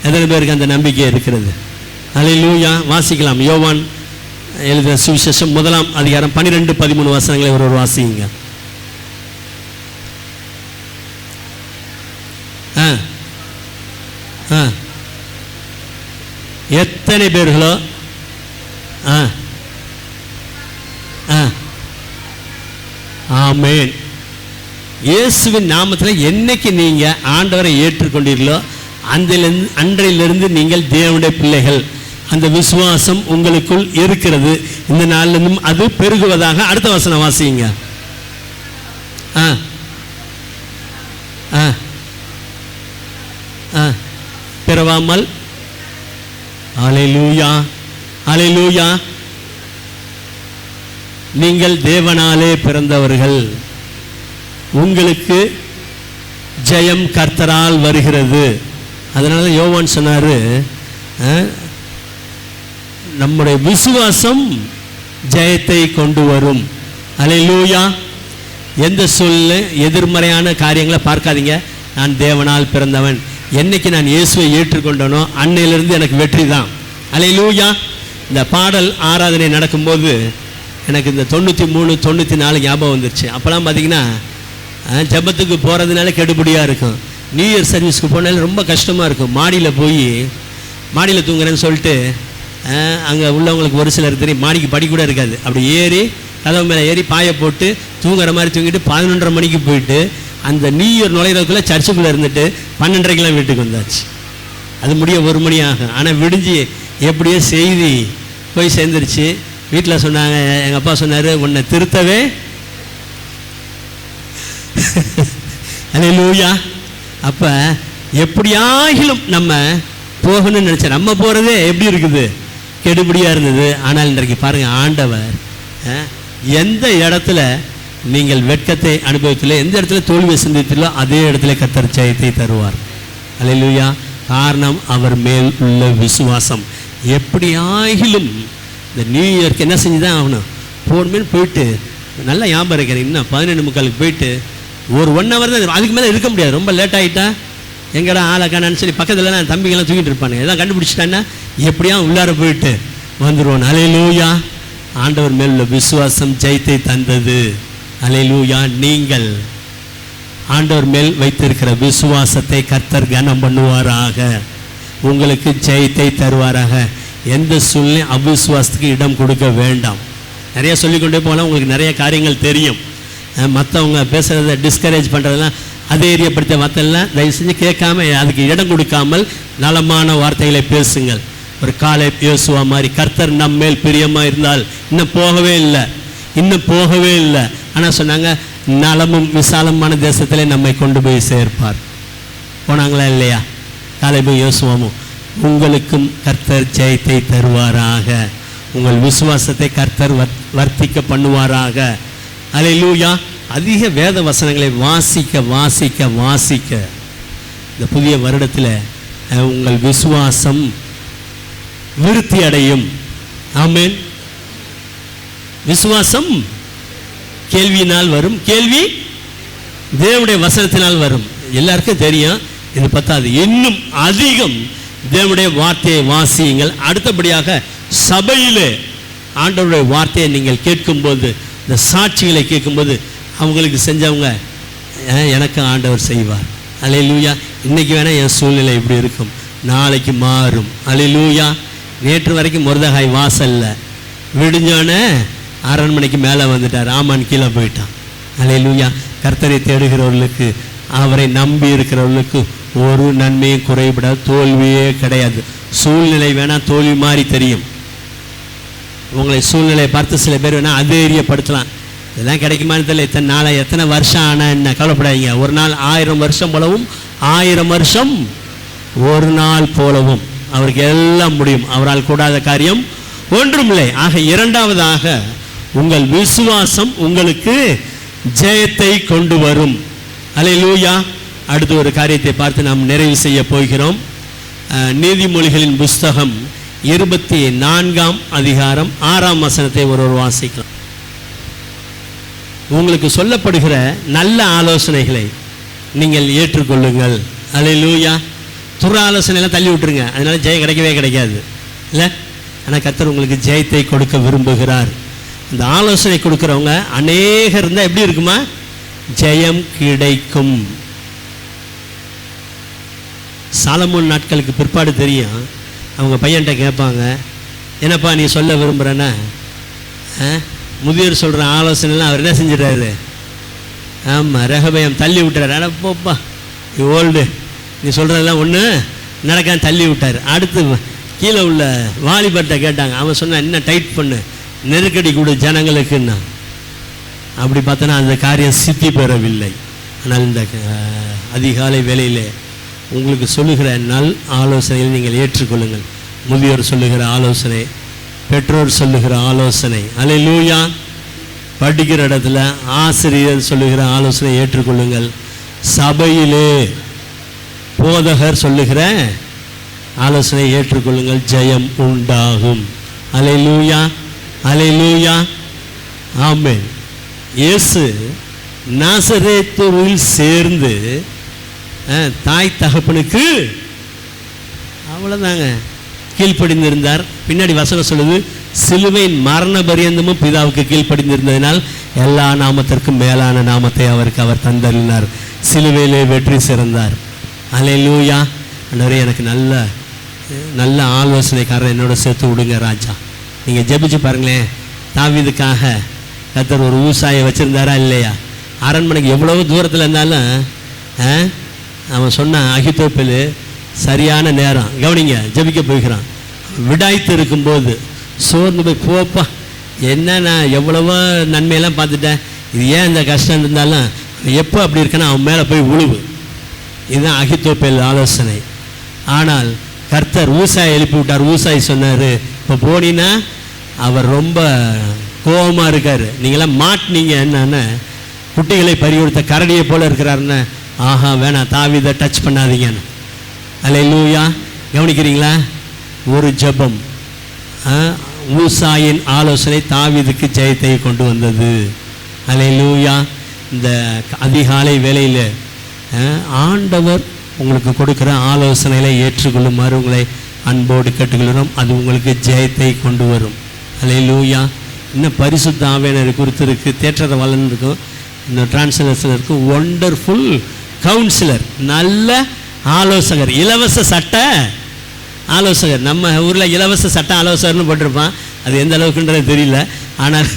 எத்தனை பேருக்கு அந்த நம்பிக்கை இருக்கிறது? அல்லேலூயா. வாசிக்கலாம். யோவான் எழுதின சுவிசேஷம் 1ஆம் அதிகாரம் 12-13 வசனங்களை ஒரு வாசிங்க. எத்தனை பேர்களோ ஆமென். இயேசுவின் நாமத்தில் என்னைக்கு நீங்க ஆண்டவரை ஏற்றுக்கொண்டீர்களோ அன்றையிலிருந்து நீங்கள் தேவனுடைய பிள்ளைகள். அந்த விசுவாசம் உங்களுக்குள் இருக்கிறது. இந்த நாளிலிருந்தும் அது பெருகுவதாக. அடுத்த வசனம் வாசிங்க. பிறவாமல். அல்லேலூயா. அல்லேலூயா. நீங்கள் தேவனாலே பிறந்தவர்கள். உங்களுக்கு ஜெயம் கர்த்தரால் வருகிறது. அதனால யோவான் சொன்னாரு, நம்முடைய விசுவாசம் ஜெயத்தை கொண்டு வரும். அல்லேலூயா. எந்த சூழ்நிலை எதிர்மறையான காரியங்களை பார்க்காதீங்க. நான் தேவனால் பிறந்தவன். என்னைக்கு நான் இயேசுவை ஏற்றுக்கொண்டனோ அன்னையிலிருந்து எனக்கு வெற்றி தான். அல்லேலூயா. இந்த பாடல் ஆராதனை நடக்கும்போது எனக்கு இந்த 93, 94 ஞாபகம் வந்துருச்சு. அப்போலாம் பார்த்தீங்கன்னா ஜபத்துக்கு போகிறதுனால கெடுபடியாக இருக்கும். நியூ இயர் சர்வீஸ்க்கு போனாலும் ரொம்ப கஷ்டமாக இருக்கும். மாடியில் தூங்குறேன்னு சொல்லிட்டு அங்கே உள்ளவங்களுக்கு ஒரு சிலர் தெரியும், மாடிக்கு படி கூட இருக்காது. அப்படி ஏறி கதவு மேலே ஏறி பாயை போட்டு தூங்குற மாதிரி தூங்கிட்டு 11:30 மணிக்கு போயிட்டு அந்த நியூ இயர் நுழையிறதுக்குள்ளே சர்ச்சுக்குள்ளே இருந்துட்டு 12:30க்கெலாம் வீட்டுக்கு வந்தாச்சு. அது முடிய 1 மணி ஆகும். ஆனால் விடிஞ்சு எப்படியோ செய்தி போய் சேர்ந்துருச்சு. வீட்டில் சொன்னாங்க, எங்கள் அப்பா சொன்னார், உன்னை திருத்தவே. அல்லேலூயா. அப்போ எப்படியாகிலும் நம்ம போகணும்னு நினச்சேன். நம்ம போகிறதே எப்படி இருக்குது? கெடுபடியாக இருந்தது. ஆனால் இன்றைக்கு பாருங்கள், ஆண்டவர் எந்த இடத்துல நீங்கள் வெட்கத்தை அனுபவித்தீர்களோ, எந்த இடத்துல தோல்வியை சிந்தித்தீர்களோ அதே இடத்துல கர்த்தர் ஜெயத்தை தருவார். அல்லேலூயா. காரணம் அவர் மேல் உள்ள விசுவாசம். எப்படியாகிலும் இந்த நியூ இயர்க்கு என்ன செஞ்சு தான் ஆகணும். போகணுமேனு போயிட்டு நல்லா ஞாபகம் இருக்கிறேன். இன்னும் 11:45 போயிட்டு ஒரு 1 ஹவர் தான், அதுக்கு மேலே இருக்க முடியாது. ரொம்ப லேட் ஆகிட்டா எங்கடா ஆளக்கானு சொல்லி பக்கத்தில் நான் தம்பிங்கெல்லாம் தூக்கிட்டு இருப்பானுங்க. எல்லாம் கண்டுபிடிச்சிட்டான்னா எப்படியா உள்ளார போயிட்டு வந்துடுவோம். அல்லேலூயா. ஆண்டவர் மேல் உள்ள விசுவாசம் ஜெயத்தை தந்தது. அல்லேலூயா. நீங்கள் ஆண்டவர் மேல் வைத்திருக்கிற விசுவாசத்தை கர்த்தர் கனம் பண்ணுவாராக. உங்களுக்கு ஜெயத்தை தருவாராக. எந்த சூழ்நிலை அவிசுவாசத்துக்கு இடம் கொடுக்க வேண்டாம். நிறைய சொல்லிக்கொண்டே போகலாம். உங்களுக்கு நிறைய காரியங்கள் தெரியும். மற்றவங்க பேசுகிறத டிஸ்கரேஜ் பண்ணுறதெல்லாம் அதேரியப்படுத்த மற்றெல்லாம் தயவு செஞ்சு கேட்காம அதுக்கு இடம் கொடுக்காமல் நலமான வார்த்தைகளை பேசுங்கள். ஒரு காலை யோசுவா மாதிரி, கர்த்தர் நம்மேல் பிரியமாக இருந்தால் இன்னும் போகவே இல்லை. ஆனால் சொன்னாங்க, நலமும் விசாலமான தேசத்திலே நம்மை கொண்டு போய் சேர்ப்பார். போனாங்களா இல்லையா? காலேபும் யோசுவாவும். உங்களுக்கும் கர்த்தர் ஜெயத்தை தருவாராக. உங்கள் விசுவாசத்தை கர்த்தர் வர்த்திக்க பண்ணுவாராக. அல்லேலூயா. அதிக வேத வசனங்களை வாசிக்க இந்த புதிய வருடத்தில் உங்கள் விசுவாசம் விருத்தி அடையும். ஆமென். விசுவாசம் கேள்வியினால் வரும், கேள்வி தேவனுடைய வசனத்தினால் வரும். எல்லாருக்கும் தெரியும். இது பத்தாது, இன்னும் அதிகம் தேவனுடைய வார்த்தையை வாசியுங்கள். அடுத்தபடியாக சபையிலே ஆண்டவருடைய வார்த்தையை நீங்கள் கேட்கும்போது, இந்த சாட்சிகளை கேட்கும்போது, அவங்களுக்கு செஞ்சவங்க எனக்கு ஆண்டவர் செய்வார். அல்லேலூயா. இன்றைக்கி வேணால் என் சூழ்நிலை இப்படி இருக்கும், நாளைக்கு மாறும். அல்லேலூயா. நேற்று வரைக்கும் மொர்தெகாய் வாசல்ல, விடிஞ்சோடனே அரண்மனைக்கு மேலே வந்துட்டார், ஆமான் கீழே போயிட்டான். அல்லேலூயா. கர்த்தரை தேடுகிறவர்களுக்கு, அவரை நம்பி இருக்கிறவர்களுக்கு ஒரு நன்மையும் குறைபடாது, தோல்வியே கிடையாது. சூழ்நிலை வேணால் தோல்வி மாதிரி தெரியும். உங்களை சூழ்நிலையை பார்த்து சில பேர் வேணால் அதேரியப்படுத்தலாம். இதெல்லாம் கிடைக்குமான்னு தெரியல, இத்தனை நாளை எத்தனை வருஷம் ஆனால் என்ன, கவலைப்படாதீங்க. ஒரு நாள் 1000 வருஷம் போலவும் 1000 வருஷம் ஒரு நாள் போலவும் அவருக்கு எல்லாம் முடியும். அவரால் கூடாத காரியம் ஒன்றுமில்லை. ஆக இரண்டாவதாக, உங்கள் விசுவாசம் உங்களுக்கு ஜெயத்தை கொண்டு வரும். அல்லேலூயா. அடுத்து ஒரு காரியத்தை பார்த்து நாம் நிறைவு செய்ய போகிறோம். நீதிமொழிகளின் புஸ்தகம் 24ஆம் அதிகாரம் 6ஆம் வசனத்தை ஒருவர் வாசிக்கலாம். உங்களுக்கு சொல்லப்படுகிற நல்ல ஆலோசனைகளை நீங்கள் ஏற்றுக்கொள்ளுங்கள். அல்லேலூயா. துற ஆலோசனைலாம் தள்ளி விட்டுருங்க, அதனால ஜெயம் கிடைக்கவே கிடைக்காது இல்லை. ஆனால் கர்த்தர் உங்களுக்கு ஜெயத்தை கொடுக்க விரும்புகிறார். இந்த ஆலோசனை கொடுக்குறவங்க அநேகர் இருந்தால் எப்படி இருக்குமா, ஜெயம் கிடைக்கும். சாலமோன் நாட்களுக்கு பிற்பாடு தெரியும், அவங்க பையன்கிட்ட கேட்பாங்க, என்னப்பா நீ சொல்ல விரும்புகிறேன்னா, முதியோர் சொல்கிற ஆலோசனைலாம் அவர் என்ன செஞ்சிடறாரு, ஆமாம் ரெகபயம் தள்ளி விட்டுறாரு. அட போப்பா ஓல்டு, நீ சொல்கிறதெல்லாம் ஒன்று நடக்கான்னு தள்ளி விட்டார். அடுத்து கீழே உள்ள வாலிபர்கிட்ட கேட்டாங்க, அவன் சொன்னான் என்ன டைட் பண்ணு, நெருக்கடி கொடு ஜனங்களுக்குன்னா. அப்படி பார்த்தோன்னா அந்த காரியம் சித்தி பெறவில்லை. ஆனால் இந்த அதிகாலை வேளையில் உங்களுக்கு சொல்லுகிற நல் ஆலோசனைகளை நீங்கள் ஏற்றுக்கொள்ளுங்கள். முதியோர் சொல்லுகிற ஆலோசனை, பெற்றோர் சொல்லுகிற ஆலோசனை, அல்லேலூயா. படிக்கிற இடத்துல ஆசிரியர் சொல்லுகிற ஆலோசனை ஏற்றுக்கொள்ளுங்கள். சபையிலே போதகர் சொல்லுகிற ஆலோசனை ஏற்றுக்கொள்ளுங்கள், ஜெயம் உண்டாகும். அல்லேலூயா, அல்லேலூயா, ஆமென். இயேசு நாசரேத்தூரில் சேர்ந்து தாய் தகப்பனுக்கு அவ்வளோதாங்க கீழ்ப்படிந்திருந்தார். பின்னாடி வசனம் சொல்லுது, சிலுவையின் மரண பரியந்தமும் பிதாவுக்கு கீழ்ப்படிந்திருந்ததினால் எல்லா நாமத்திற்கும் மேலான நாமத்தை அவருக்கு அவர் தந்தருளினார். சிலுவையிலே வெற்றி சிறந்தார். அல்லேலூயா. அன்றவரே, எனக்கு நல்ல நல்ல ஆலோசனைக்காரர் என்னோட சேர்த்து விடுங்க ராஜா. நீங்கள் ஜெபிச்சு பாருங்களேன், தாவீதுக்காக கர்த்தர் ஒரு ஊசாயை வச்சுருந்தாரா இல்லையா? அரண்மனைக்கு எவ்வளவு தூரத்தில் இருந்தாலும் அவன் சொன்ன அகித்தோப்பேல் சரியான நேரம், கவனிங்க, ஜெபிக்க போய்கிறான். விடாய்த்து இருக்கும்போது சோர்ந்து போய், போப்பா என்ன நான் எவ்வளவோ நன்மையெல்லாம் பார்த்துட்டேன், இது ஏன் இந்த கஷ்டம் இருந்தாலும் எப்போ அப்படி இருக்கேன்னா அவன் மேலே போய் உழுவு. இதுதான் அகித்தோப்பேல் ஆலோசனை. ஆனால் கர்த்தர் ஊசாயை எழுப்பி விட்டார். ஊசாய் சொன்னார், இப்போ போனீங்கன்னா அவர் ரொம்ப கோபமாக இருக்கார், நீங்களாம் மாட்டினீங்க என்னன்னு, குட்டிகளை பறிகொடுத்த கரடியை போல இருக்கிறாருன்னு. ஆஹா வேணாம், தாவீதை டச் பண்ணாதீங்கன்னு. அல்லேலூயா. கவனிக்கிறீங்களா? ஒரு ஜெபம், ஊசாயின் ஆலோசனை தாவீதுக்கு ஜெயத்தை கொண்டு வந்தது. அல்லேலூயா. இந்த அதிகாலை வேளையில் ஆண்டவர் உங்களுக்கு கொடுக்குற ஆலோசனைகளை ஏற்றுக்கொள்ளுமாறு உங்களை அன்போடு கேட்டுக்கொள்கிறோம். அது உங்களுக்கு ஜெயத்தை கொண்டு வரும். அல்லேலூயா. இன்னும் பரிசுத்த ஆவியானவரை குறித்து இருக்குது, தேற்றத வளர்ந்து இருக்கும். இந்த டிரான்ஸ்லேஷன் இருக்கும், ஒண்டர்ஃபுல் கவுன்சிலர், நல்ல ஆலோசகர், இலவச சட்ட ஆலோசகர். நம்ம ஊரில் இலவச சட்ட ஆலோசகர்னு போட்டிருப்பான், அது எந்த அளவுக்குன்றது தெரியல. ஆனால்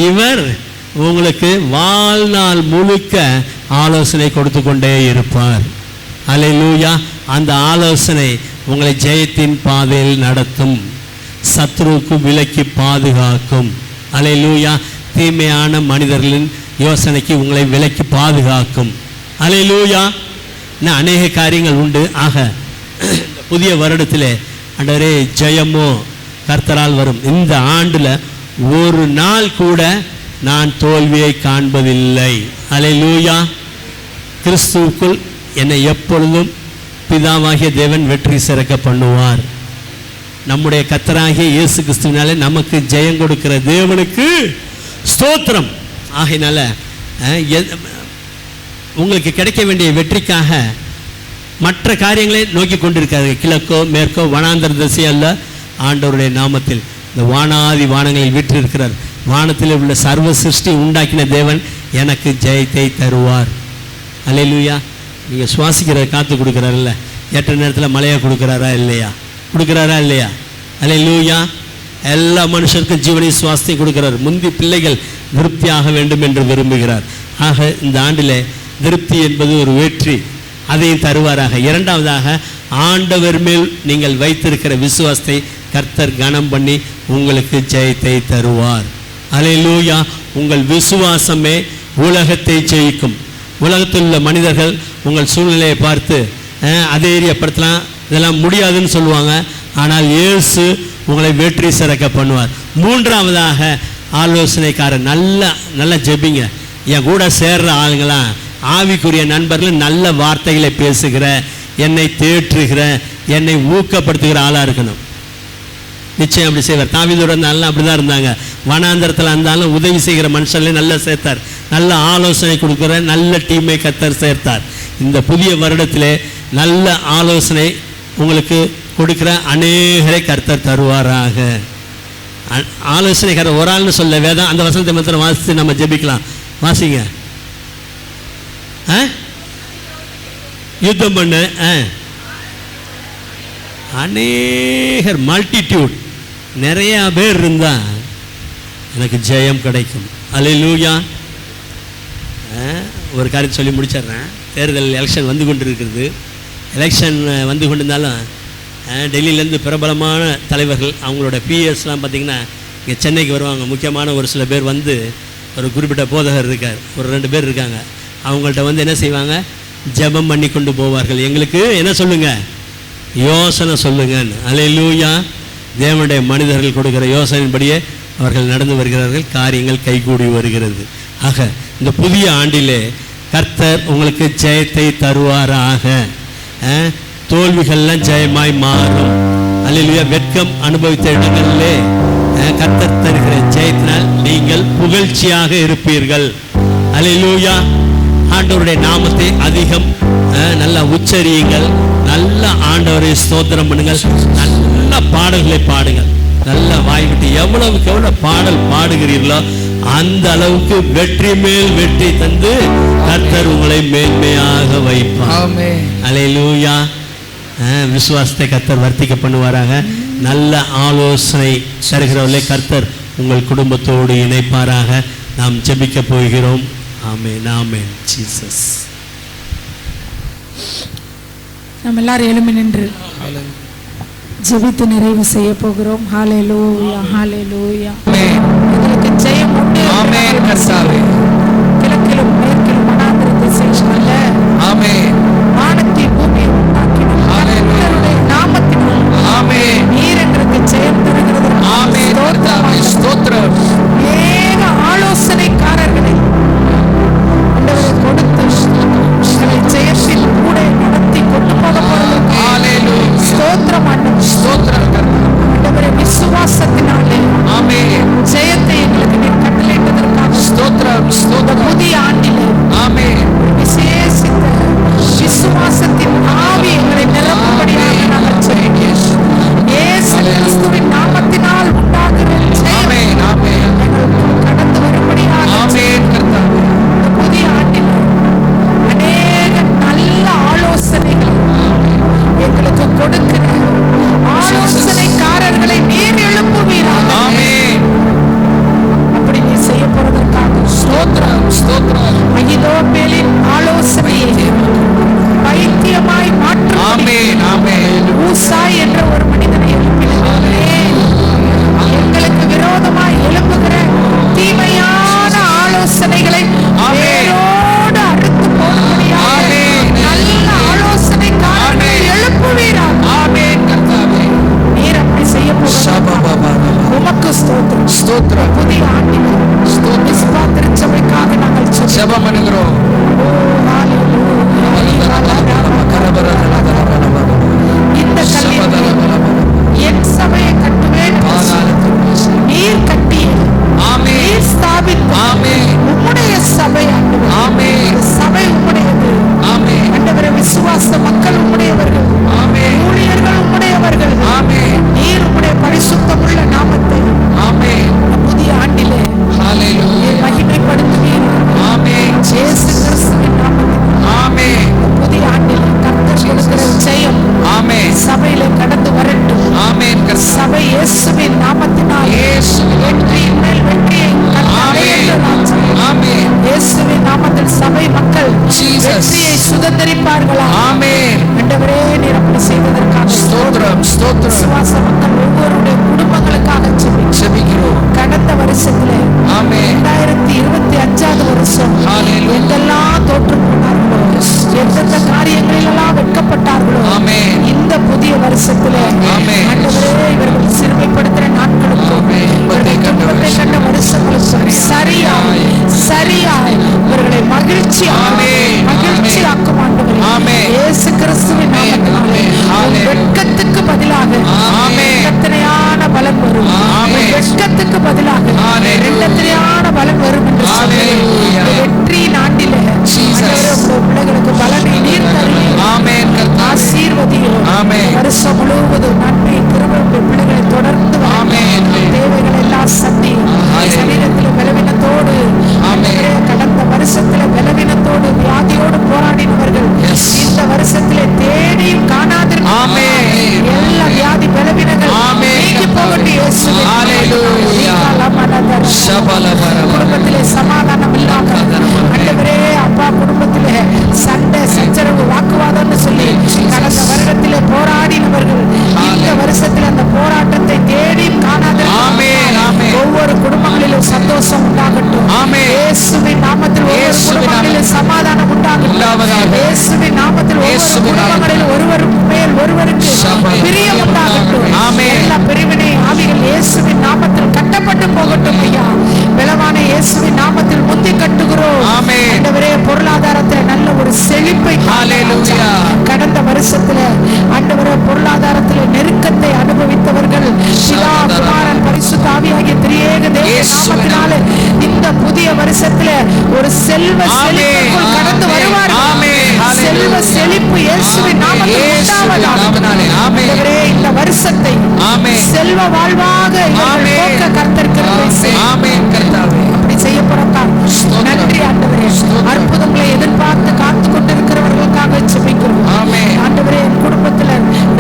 இவர் உங்களுக்கு வாழ்நாள் முழுக்க ஆலோசனை கொடுத்து கொண்டே இருப்பார். அல்லேலூயா. அந்த ஆலோசனை உங்களை ஜெயத்தின் பாதையில் நடத்தும், சத்ருவுக்கு விலக்கி பாதுகாக்கும். அல்லேலூயா. தீமையான மனிதர்களின் யோசனைக்கு உங்களை விலக்கி பாதுகாக்கும். அல்லேலூயா. இன்னும் அநேக காரியங்கள் உண்டு. ஆக புதிய வருடத்திலே ஆண்டவரே ஜெயமோ கர்த்தரால் வரும். இந்த ஆண்டில் ஒரு நாள் கூட நான் தோல்வியை காண்பதில்லை. அல்லேலூயா. கிறிஸ்துவுக்குள் என்னை எப்பொழுதும் பிதாவாகிய தேவன் வெற்றி சிறக்க பண்ணுவார். நம்முடைய கர்த்தராகிய இயேசு கிறிஸ்துவினாலே நமக்கு ஜெயம் கொடுக்கிற தேவனுக்கு ஸ்தோத்திரம். ஆகையினால உங்களுக்கு கிடைக்க வேண்டிய வெற்றிக்காக மற்ற காரியங்களை நோக்கி கொண்டிருக்காரு. கிழக்கோ மேற்கோ வனாந்தர திசை அல்ல, ஆண்டவருடைய நாமத்தில் இந்த வானாதி வானங்களில் வீற்றிருக்கிறார். வானத்தில் உள்ள சர்வ சிருஷ்டி உண்டாக்கின தேவன் எனக்கு ஜெயத்தை தருவார். அல்லேலூயா. நீங்கள் சுவாசிக்கிறத காத்து கொடுக்குறாருல்ல, ஏற்ற நேரத்தில் மழையை கொடுக்குறாரா இல்லையா? கொடுக்குறாரா இல்லையா? அல்லேலூயா. எல்லா மனுஷருக்கும் ஜீவனை சுவாசத்தையும் கொடுக்கிறார். முந்தி பிள்ளைகள் திருப்தியாக வேண்டும் என்று விரும்புகிறார். ஆக இந்த ஆண்டில் திருப்தி என்பது ஒரு வெற்றி, அதையும் தருவாராக. இரண்டாவதாக, ஆண்டவர் மேல் நீங்கள் வைத்திருக்கிற விசுவாசத்தை கர்த்தர் கனம் பண்ணி உங்களுக்கு ஜெயத்தை தருவார். அல்லேலூயா. உங்கள் விசுவாசமே உலகத்தை ஜெயிக்கும். உலகத்தில் உள்ள மனிதர்கள் உங்கள் சூழ்நிலையை பார்த்து அதைரியப்படுத்தலாம், இதெல்லாம் முடியாதுன்னு சொல்லுவாங்க. ஆனால் இயேசு உங்களை வெற்றி சிறக்க பண்ணுவார். மூன்றாவதாக, ஆலோசனைக்காரர். நல்ல ஜெபிங்க. என் கூட சேர்ற ஆளுங்களாம் ஆவிக்குரிய நண்பர்கள், நல்ல வார்த்தைகளை பேசுகிற, என்னை தேற்றுகிற, என்னை ஊக்கப்படுத்துகிற ஆளாக இருக்கணும். நிச்சயம் அப்படி செய்வார். தாவீதோட இருந்தாலும் அப்படி தான் இருந்தாங்க. வனாந்தரத்தில் இருந்தாலும் உதவி செய்கிற மனுஷன்லேயும் நல்லா சேர்த்தார். நல்ல ஆலோசனை கொடுக்குற நல்ல டீமை கர்த்தர் சேர்த்தார். இந்த புதிய வருடத்திலே நல்ல ஆலோசனை உங்களுக்கு கொடுக்குற அநேகரை கர்த்தர் தருவாராக. ஆலோசனைக்காரர் ஒரு ஆள்னு சொல்ல வேதம் அந்த வசனத்தை மாத்திரம் வாசித்து நம்ம ஜெபிக்கலாம். வாசிங்க. யுத்தம் பண்ணு. அநேகர், மல்டிடியூட், நிறைய பேர் இருந்தால் எனக்கு ஜெயம் கிடைக்கும். அல்லேலூயா. ஒரு காரியம் சொல்லி முடிச்சிடுறேன். தேர்தல் எலெக்ஷன் வந்து கொண்டு இருக்கிறது. எலெக்ஷன் வந்து கொண்டு இருந்தாலும் டெல்லியிலேருந்து பிரபலமான தலைவர்கள், அவங்களோட பிஎஸ்லாம் பார்த்திங்கன்னா இங்கே சென்னைக்கு வருவாங்க. முக்கியமான ஒரு சில பேர் வந்து, ஒரு குறிப்பிட்ட போதகர் இருக்கார், ஒரு 2 பேர் இருக்காங்க. அவங்கள்ட்ட வந்து என்ன செய்வாங்க, ஜெபம் பண்ணி கொண்டு போவார்கள். எங்களுக்கு என்ன சொல்லுங்கள், யோசனை சொல்லுங்கன்னு. அல்லேலூயா. தேவனுடைய மனிதர்கள் கொடுக்குற யோசனையின்படியே அவர்கள் நடந்து வருகிறார்கள். காரியங்கள் கைகூடி வருகிறது. ஆக இந்த புதிய ஆண்டிலே கர்த்தர் உங்களுக்கு ஜெயத்தை தருவாராக. தோல்விகள்லாம் ஜெயமாய் மாறும். அல்லேலூயா. வெட்கம் அனுபவித்த இடங்களிலே கர்த்தர் தருகிற ஜெயத்தினால் நீங்கள் புகழ்ச்சியாக இருப்பீர்கள். அல்லேலூயா. ஆண்டவருடைய நாமத்தை அதிகம் நல்லா உச்சரியுங்கள். நல்ல ஆண்டவரை ஸ்தோத்திரம் பண்ணுங்கள். நல்ல பாடல்களை பாடுங்கள். நல்ல வாய் விட்டு எவ்வளவுக்கு எவ்வளவு பாடல் பாடுகிறீர்களோ அந்த அளவுக்கு வெற்றி மேல் வெற்றி தந்து கர்த்தர் உங்களை மேன்மையாக வைப்பார். அல்லேலூயா. விசுவாசத்தை கர்த்தர் வர்த்திக்க பண்ணுவாராக. நல்ல ஆலோசனை தருகிறவர்களே கர்த்தர் உங்கள் குடும்பத்தோடு இணைப்பாராக. நாம் ஜெபிக்க போகிறோம். ஆமென், ஆமென். ஜீசஸ். நாம் எல்லாரும் எழும்பி நின்று ஜெபித்து நிறைவு செய்ய போகிறோம். ஹல்லேலூயா, ஹல்லேலூயா. எங்களுக்கு ஜெயம் உண்டு. ஆமென் கர்த்தாவே. கிழக்கிலும் மேற்கிலும் வனாந்திர திசையில் அல்ல. ஆமென். வானத்தை பூமியை உண்டாக்கின கர்த்தருடைய நாமத்தினால் ஆமென். நீர் எங்களுக்கு ஜெயம் தருகிறது. ஆமென் கர்த்தாவே. ஸ்தோத்திரம். ஏக ஆலோசனைக்காரர்களை ஆண்டவரே கொடுத்து எங்களை ஜெயத்தில் கூட நடத்தி கொண்டு போக போகிறோம். ஹல்லேலூயா. ஸ்தோத்திரம் ஆண்டவரே. ஸ்தோத்திரம் ஆண்டவரே. விசுவாசத்தினாலே ஆமென். ஜெயத்தை எங்களுக்கு நீர் கட்டளையிட்டதற்காக ஸ்தோத்திரம். ஸ்தோத்திரம். புதிய ஆண்டிலே ஆமென். விசேஷித்த விசுவாசத்தின் ஆவி எங்களை நிரப்பும்படியாக நாங்கள் ஜெபிக்கிறோம். இயேசு கிறிஸ்துவின் நாமத்தினால் உண்டாகிற ஜெயம் ஆமென். ஆமென். எங்களுக்குள் கடந்து வரும்படியாக ஆமென் கர்த்தாவே. இந்த புதிய ஆண்டில் அநேக நல்ல ஆலோசனைகள் எங்களுக்கு கொடுக்கிற ஆலோசனைக்காரர்களை நீர் எழுப்புவீராக. ஆமென். அப்படி நீ செய்ய போறதற்காக ஸ்தோத்திரம். ஸ்தோத்திரம். அகிதோப்பேலின் ஆலோசனையை பைத்தியமாய் மாற்றும். ஆமென். ஆமென். ஊசாய் என்ற ஒரு மனிதனை எழுப்பினாரே. எங்களுக்கு விரோதமாய் எழுப்புகிற தீமையான ஆலோசனைகளை வேரோடு அறுத்து போடும்படியாக ஆமென். நல்ல ஆலோசனைக்காரர்களை எழுப்புவீராக. ஆமென் கர்த்தாவே. நீர் அப்படி செய்ய போகிறதற்காக உமக்கு ஸ்தோத்திரம். ஸ்தோத்திரம். புதிய ஆண்டில் மிஸ்பா திருச்சபைக்காக நாங்கள் ஜெபம் பண்ணுகிறோம். இந்த கல்லின் என் சபையை கட்டுவேன். நீர் கட்டி ஆமென். நீர் ஸ்தாபித்து ஆமென். உம்முடைய சபை ஆண்டவரே. ஆமென். இந்த சபை உம்முடையது ஆமென். ஆண்டவரே. விசுவாச மக்கள் உம்முடையவர்கள். ஆமென். ஊழியர்கள் உம்முடையவர்கள். ஆமென். நீர் உம்முடைய பரிசுத்தமுள்ள நாமத்தை ஆமென். புதிய ஆண்டிலே ஹல்லேலூயா. மகிமைப்படுத்துவீர். ஆமென். இயேசு கிறிஸ்துவின் நாமத்தில் ஆமென். புதிய ஆண்டில் கர்த்தர் கொடுக்கிற ஜெயம் விசுவாச மக்கள் ஒவ்வொருடைய குடும்பங்களுக்காக ஜெபிக்கிறோம். கடந்த வருஷத்துல ஆமென். 2025 வருஷம் ஹalleluya. எங்கெல்லாம் தோற்று போனார்களோ, எந்தெந்த காரியங்களிலெல்லாம் வெட்கப்பட்டார்களோ, ஆமென். இந்த புதிய வருஷத்துல ஆமென். ஆண்டவரே இவர்கள் சிறுமைப்படுத்துற நாட்களுக்கும் ஆமென். இவர்கள் துன்பத்தை கண்ட வருஷங்களுக்கும் சரியாய் இவர்களை ஆமென். மகிழ்ச்சியாக்கும் ஆண்டவரே. ஆமென். இயேசு கிறிஸ்துவின் நாமத்தினாலே ஆமென். உன் வெட்கத்துக்கு பதிலாக ஆமென். இரண்டத்தனையான பலன் வரும். ஆமென். உன் வெட்கத்துக்கு பதிலாக ஹalleluya. இரண்டத்தனையான பலன் வரும் என்று சொன்னீர். ஹalleluya. இந்த வெற்றி நாட்டிலே Jesus. ஆண்டவரே, உம்முடைய பிள்ளைகளுக்கு பலனை நீர் தருவீர். ஆமென் கர்த்தாவே. ஆசீர்வதியும். ஆமென். வருஷம் முழுவதும் நன்மை கிருபை உம்முடைய பிள்ளைகளை தொடர்ந்து வரும். ஆமென். தேவைகள் எல்லாம் சந்தி. ஹalleluya. சரீரத்தில் பலவீனத்தோடு ஆமென். ஆண்டவரே, கடந்த வருஷத்துல பலவீனத்தோடு வியாதியோடு போராடினவர்கள் Yes. இந்த வருஷத்திலே தேடியும் காணாதிருக்கும் ஆமென். எல்லா வியாதி பலவீனங்கள் ஆமென். நீங்கி போகட்டும் இயேசுவின் ஹalleluya. நாமத்தினாலே. ஷபலபரபர. குடும்பத்திலே சமாதானம் இல்லாம ஆண்டவரே அப்பா, குடும்பத்திலே சண்டை சச்சரவு வாக்குவாதம்னு சொல்லி கடந்த வருடத்திலே போராடினவர்கள் இந்த வருஷத்தில் அந்த போராட்டத்தை தேடியும் காணாதிருக்கும். ஆமென். ஆமென். ஒவ்வொரு குடும்பங்களிலும் சந்தோஷம் உண்டாகட்டும். ஆமென். இயேசுவின் நாமத்தில் ஒவ்வொரு இயேசுவின் குடும்பங்களிலும் சமாதானம் உண்டாகட்டும். உண்டாவதாக. இயேசுவின் நாமத்தில் ஒவ்வொரு இயேசுவின் குடும்பங்களில் ஒருவருக்கு மேல் ஒருவருக்கு சபை. பிரியம் உண்டாகட்டும். ஆமென். எல்லா பிரிவினை ஆவிகள் இயேசுவின் நாமத்தில் கட்டப்பட்டு போகட்டும் ஐயா. பலவான இயேசுவின் நாமத்தில் முந்தி கட்டுகிறோம். ஆமென். ஆண்டவரே, பொருளாதாரத்தை நல்ல ஒரு செழிப்பை ஹalleluya. கடந்த வருஷத்துல ஆண்டவரே பொருளாதாரத்துல நெருக்கத்தை அனுபவித்தவர்கள் பிதா, குமாரன், பரிசுத்த ஆவியாகிய திரியேக தேவ இயேசுவின் நாமத்தினாலே இந்த புதிய வருஷத்துல ஒரு செல்வ செழிப்புக்குள் கடந்து வருவார்கள். ஆமென். செல்வ செழிப்பு இயேசுவின் நாமத்தில் இயேசுவின் உண்டாவதாக. நாமத்தினாலே. ஆமென். ஆண்டவரே, இந்த வருஷத்தை ஆமென். செல்வ வாழ்வாக இவர்கள் ஆமென். போக்க கர்த்தர் கிருபை செய்யும். ஆமென் கர்த்தாவே. அப்படி செய்யப்படுறதா நன்றி ஆண்டவரே. அற்புதங்களை எதிர்பார்த்து காத்து கொண்டிருக்கிறவர்களுக்காக ஜெபிக்கிறோம். ஆமென். ஆண்டவரே, என் குடும்பத்துல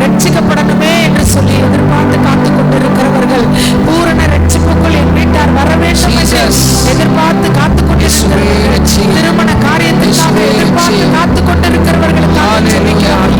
ரட்சிக்கப்படணுமே என்று சொல்லி எதிர்பார்த்து காத்து கொண்டிருக்கிறவர்கள் பூரண ரட்சிப்புக்குள் என் வீட்டார் வர வேண்டும் என்று Jesus. எதிர்பார்த்து காத்து கொண்டிருக்கிறவர்கள், திருமண காரியத்திற்காக எதிர்பார்த்து காத்து கொண்டிருக்கிறவர்களுக்காக ஜெபிக்கிறோம்.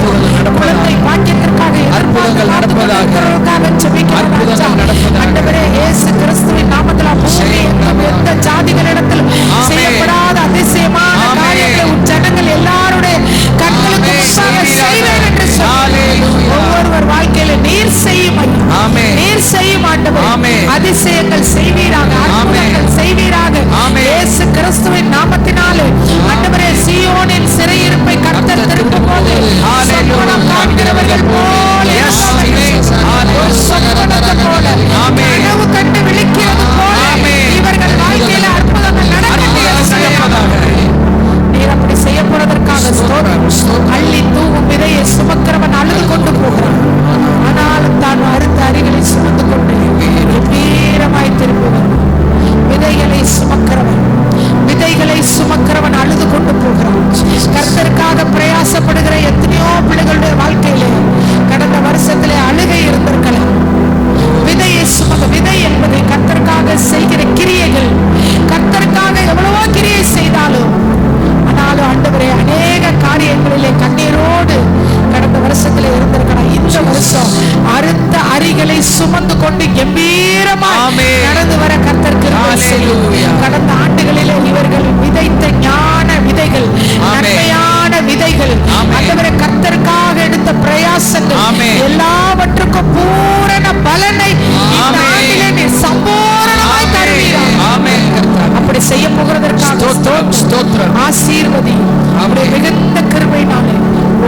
குழந்தை பாக்கியத்திற்காக எதிர்பார்த்து காத்து கொண்டிருக்கிறவர்களுக்காக ஜெபிக்கிறோம். அற்புதங்கள் நடப்பதாக. ஆண்டவரே, இயேசு கிறிஸ்துவின் நாமத்தில் பூமி எங்கும் எந்த ஜாதிகளிடத்திலும் ஆமென். செய்யப்படாத அதிசயமான ஆமென். காரியங்களை உன் ஜனங்கள் எல்லாருடைய கண்களுக்கு ஆமென். முன்பாக செய்வேன் என்று சொன்னீர். ஹalleluya. ஒவ்வொருவர் வாழ்க்கையில நீர் செய்யும் ஐயா. ஆமென். நீர் செய்யும் ஆண்டவர். ஆமென். அதிசயங்கள் செய்வீராக, அற்புதங்கள் செய்வீராக. ஆமென். இயேசு கிறிஸ்துவின் நாமத்தினாலே ஆண்டவரே, சீயோனின் சிறையிருப்பை கர்த்தர் திருப்பும் போது சொப்பனம் காண்கிறவர்கள் போல Yes, Jesus. ஒரு சொப்பனத்தை போல ஆமென். கனவு கண்டு விழிக்கிறது போல ஆமென். இவர்கள் வாழ்க்கையில அற்புதங்கள் நடக்கட்டும். நீர் அப்படி செய்ய போறதற்காக ஸ்தோத்திரம். அள்ளி தூவும் விதையை சுமக்கிறவன் அழுது கொண்டு போகிறான். ஆனாலும் தான் அறுத்த அரிகளை சுமந்து கொண்டு வீரமாய் திரும்புவன். விதைகளை சுமக்கிறவன் அழுது கொண்டு போகிறான். கர்த்தருக்காக பிரயாசப்படுகிற எத்தனையோ பிள்ளைகளுடைய வாழ்க்கையிலே கடந்த வருஷத்திலே அழுகை இருந்திருக்கலாம். விதை என்பது கர்த்தருக்காக செய்கிற கிரியைகள். கர்த்தருக்காக எவ்வளவோ கிரியை செய்தாலும் ஆனாலும் ஆண்டவரே, அநேக காரியங்களிலே கண்ணீரோடு கடந்த வருஷத்துல இருந்திருக்கலாம். இந்த வருஷம் அறுத்த அரிகளை சுமந்து கொண்டு கம்பீரமாய் ஆமென். நடந்து வர கர்த்தர் கிருபை செய்யும். ஹalleluya. கடந்த ஆண்டுகளிலே இவர்கள் விதைத்த ஞான விதைகள், ஆமென். நன்மையான விதைகள், ஆமென். ஆண்டவரே, கர்த்தருக்காக எடுத்த பிரயாசங்கள் ஆமென். எல்லாவற்றுக்கும் பூரண பலனை இந்த ஆமென். ஆண்டிலே நீர் சம்பூரணமாய் தருவீராக. ஆமென் கர்த்தாவே. அப்படி செய்ய போகிறதற்காக ஸ்தோத்திரம், ஸ்தோத்திரம். ஆசீர்வதி. அவருடைய மிகுந்த கிருபையினாலே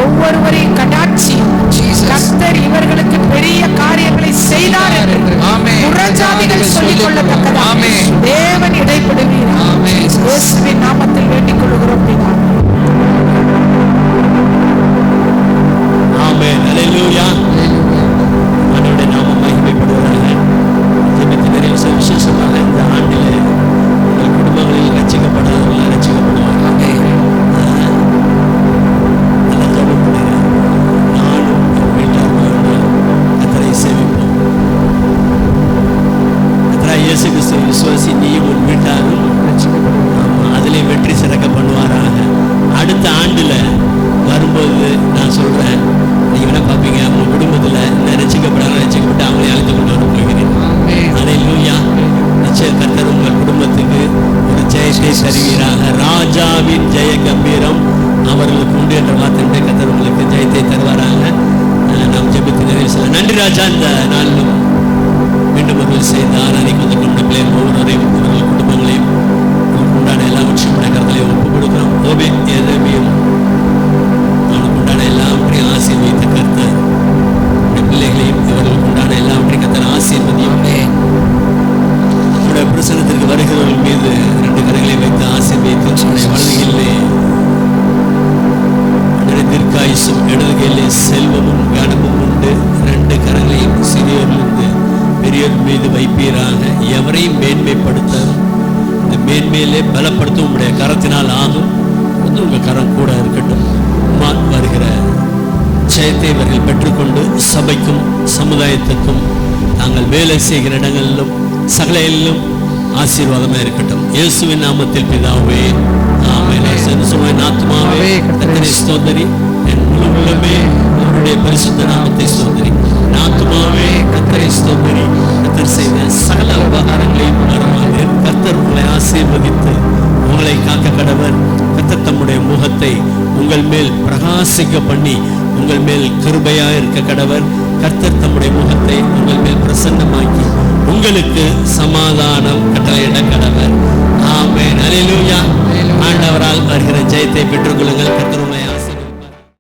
ஒவ்வொருவரையும் கடாட்சி. Jesus. கர்த்தர் இவர்களுக்கு பெரிய காரியங்களை செய்தார் என்று ஆமென். புறஜாதிகள் சொல்லிக் கொள்ளத்தக்கதாக ஆமென். தேவன் இடைப்படுவீர். ஆமென். இயேசுவின் நாமத்தில் வேண்டிக் கொள்கிறோம் பிதாவே. ஆமென். ஹalleluya. ஆண்டவருடைய ராஜா. இந்த நாளிலும் மீண்டும் ஒரு செய்த ஆராதிக்கு வந்து நம்முடைய பிள்ளைகள் ஒவ்வொருவரையும் அவர்கள் குடும்பங்களையும் உண்டான எல்லாவற்றையும் கருத்திலையும் ஒப்புக் கொடுக்கிறோம். ஓபே எதவியும் அவனுக்கு உண்டான எல்லாவற்றையும் ஆசீர்வதித்த கர்த்தர் பிள்ளைகளையும் இவர்களுக்கு உண்டான எல்லாவற்றையும் கர்த்தர் ஆசீர்வதியும். உங்களுடைய பிரசனத்திற்கு வருகிறவர்கள் மீது 2 கரங்களை வைத்து ஆசீர்வதித்து வலதுகையிலே தீர்க்காயுசும் இடதுகையிலே செல்வமும் கனமும் உண்டு. 2 கரங்களையும் சிறியோரிலிருந்து பெரியோர் மீது வைப்பீராக. எவரையும் மேன்மைப்படுத்த இந்த மேன்மையிலே பலப்படுத்த உங்களுடைய கரத்தினால் ஆகும். உங்கள் கரம் கூட இருக்கட்டும். வருகிற ஜெயத்தை இவர்கள் பெற்றுக்கொண்டு சபைக்கும் சமுதாயத்துக்கும் தாங்கள் வேலை செய்கிற இடங்களிலும் சகலையிலும் ஆசீர்வாதமாக இருக்கட்டும். இயேசுவின் நாமத்தில் பிதாவே ஆமென். ஆத்துமாவே கர்த்தரை ஸ்தோத்திரி, என் முழு உள்ளமே அவருடைய பரிசுத்த நாமத்தை ஸ்தோத்திரி. ஆத்துமாவே கர்த்தரை ஸ்தோத்திரி. கர்த்தர் செய்த சகல உபகாரங்களையும் மறவாதே. கர்த்தர் உங்களை ஆசீர்வதித்து உங்களை காக்க கடவர். கர்த்தர் தம்முடைய முகத்தை உங்கள் மேல் பிரகாசிக்க பண்ணி உங்கள் மேல் கிருபையாக இருக்க கடவர். கர்த்தர் தம்முடைய முகத்தை உங்கள் மேல் பிரசன்னமாக்கி உங்களுக்கு சமாதானம் கட்டளையிட கடவர். ஆமென். அல்லேலூயா. ஆண்டவரால் வருகிற ஜெயத்தை பெற்றுக்கொள்ளுங்கள்.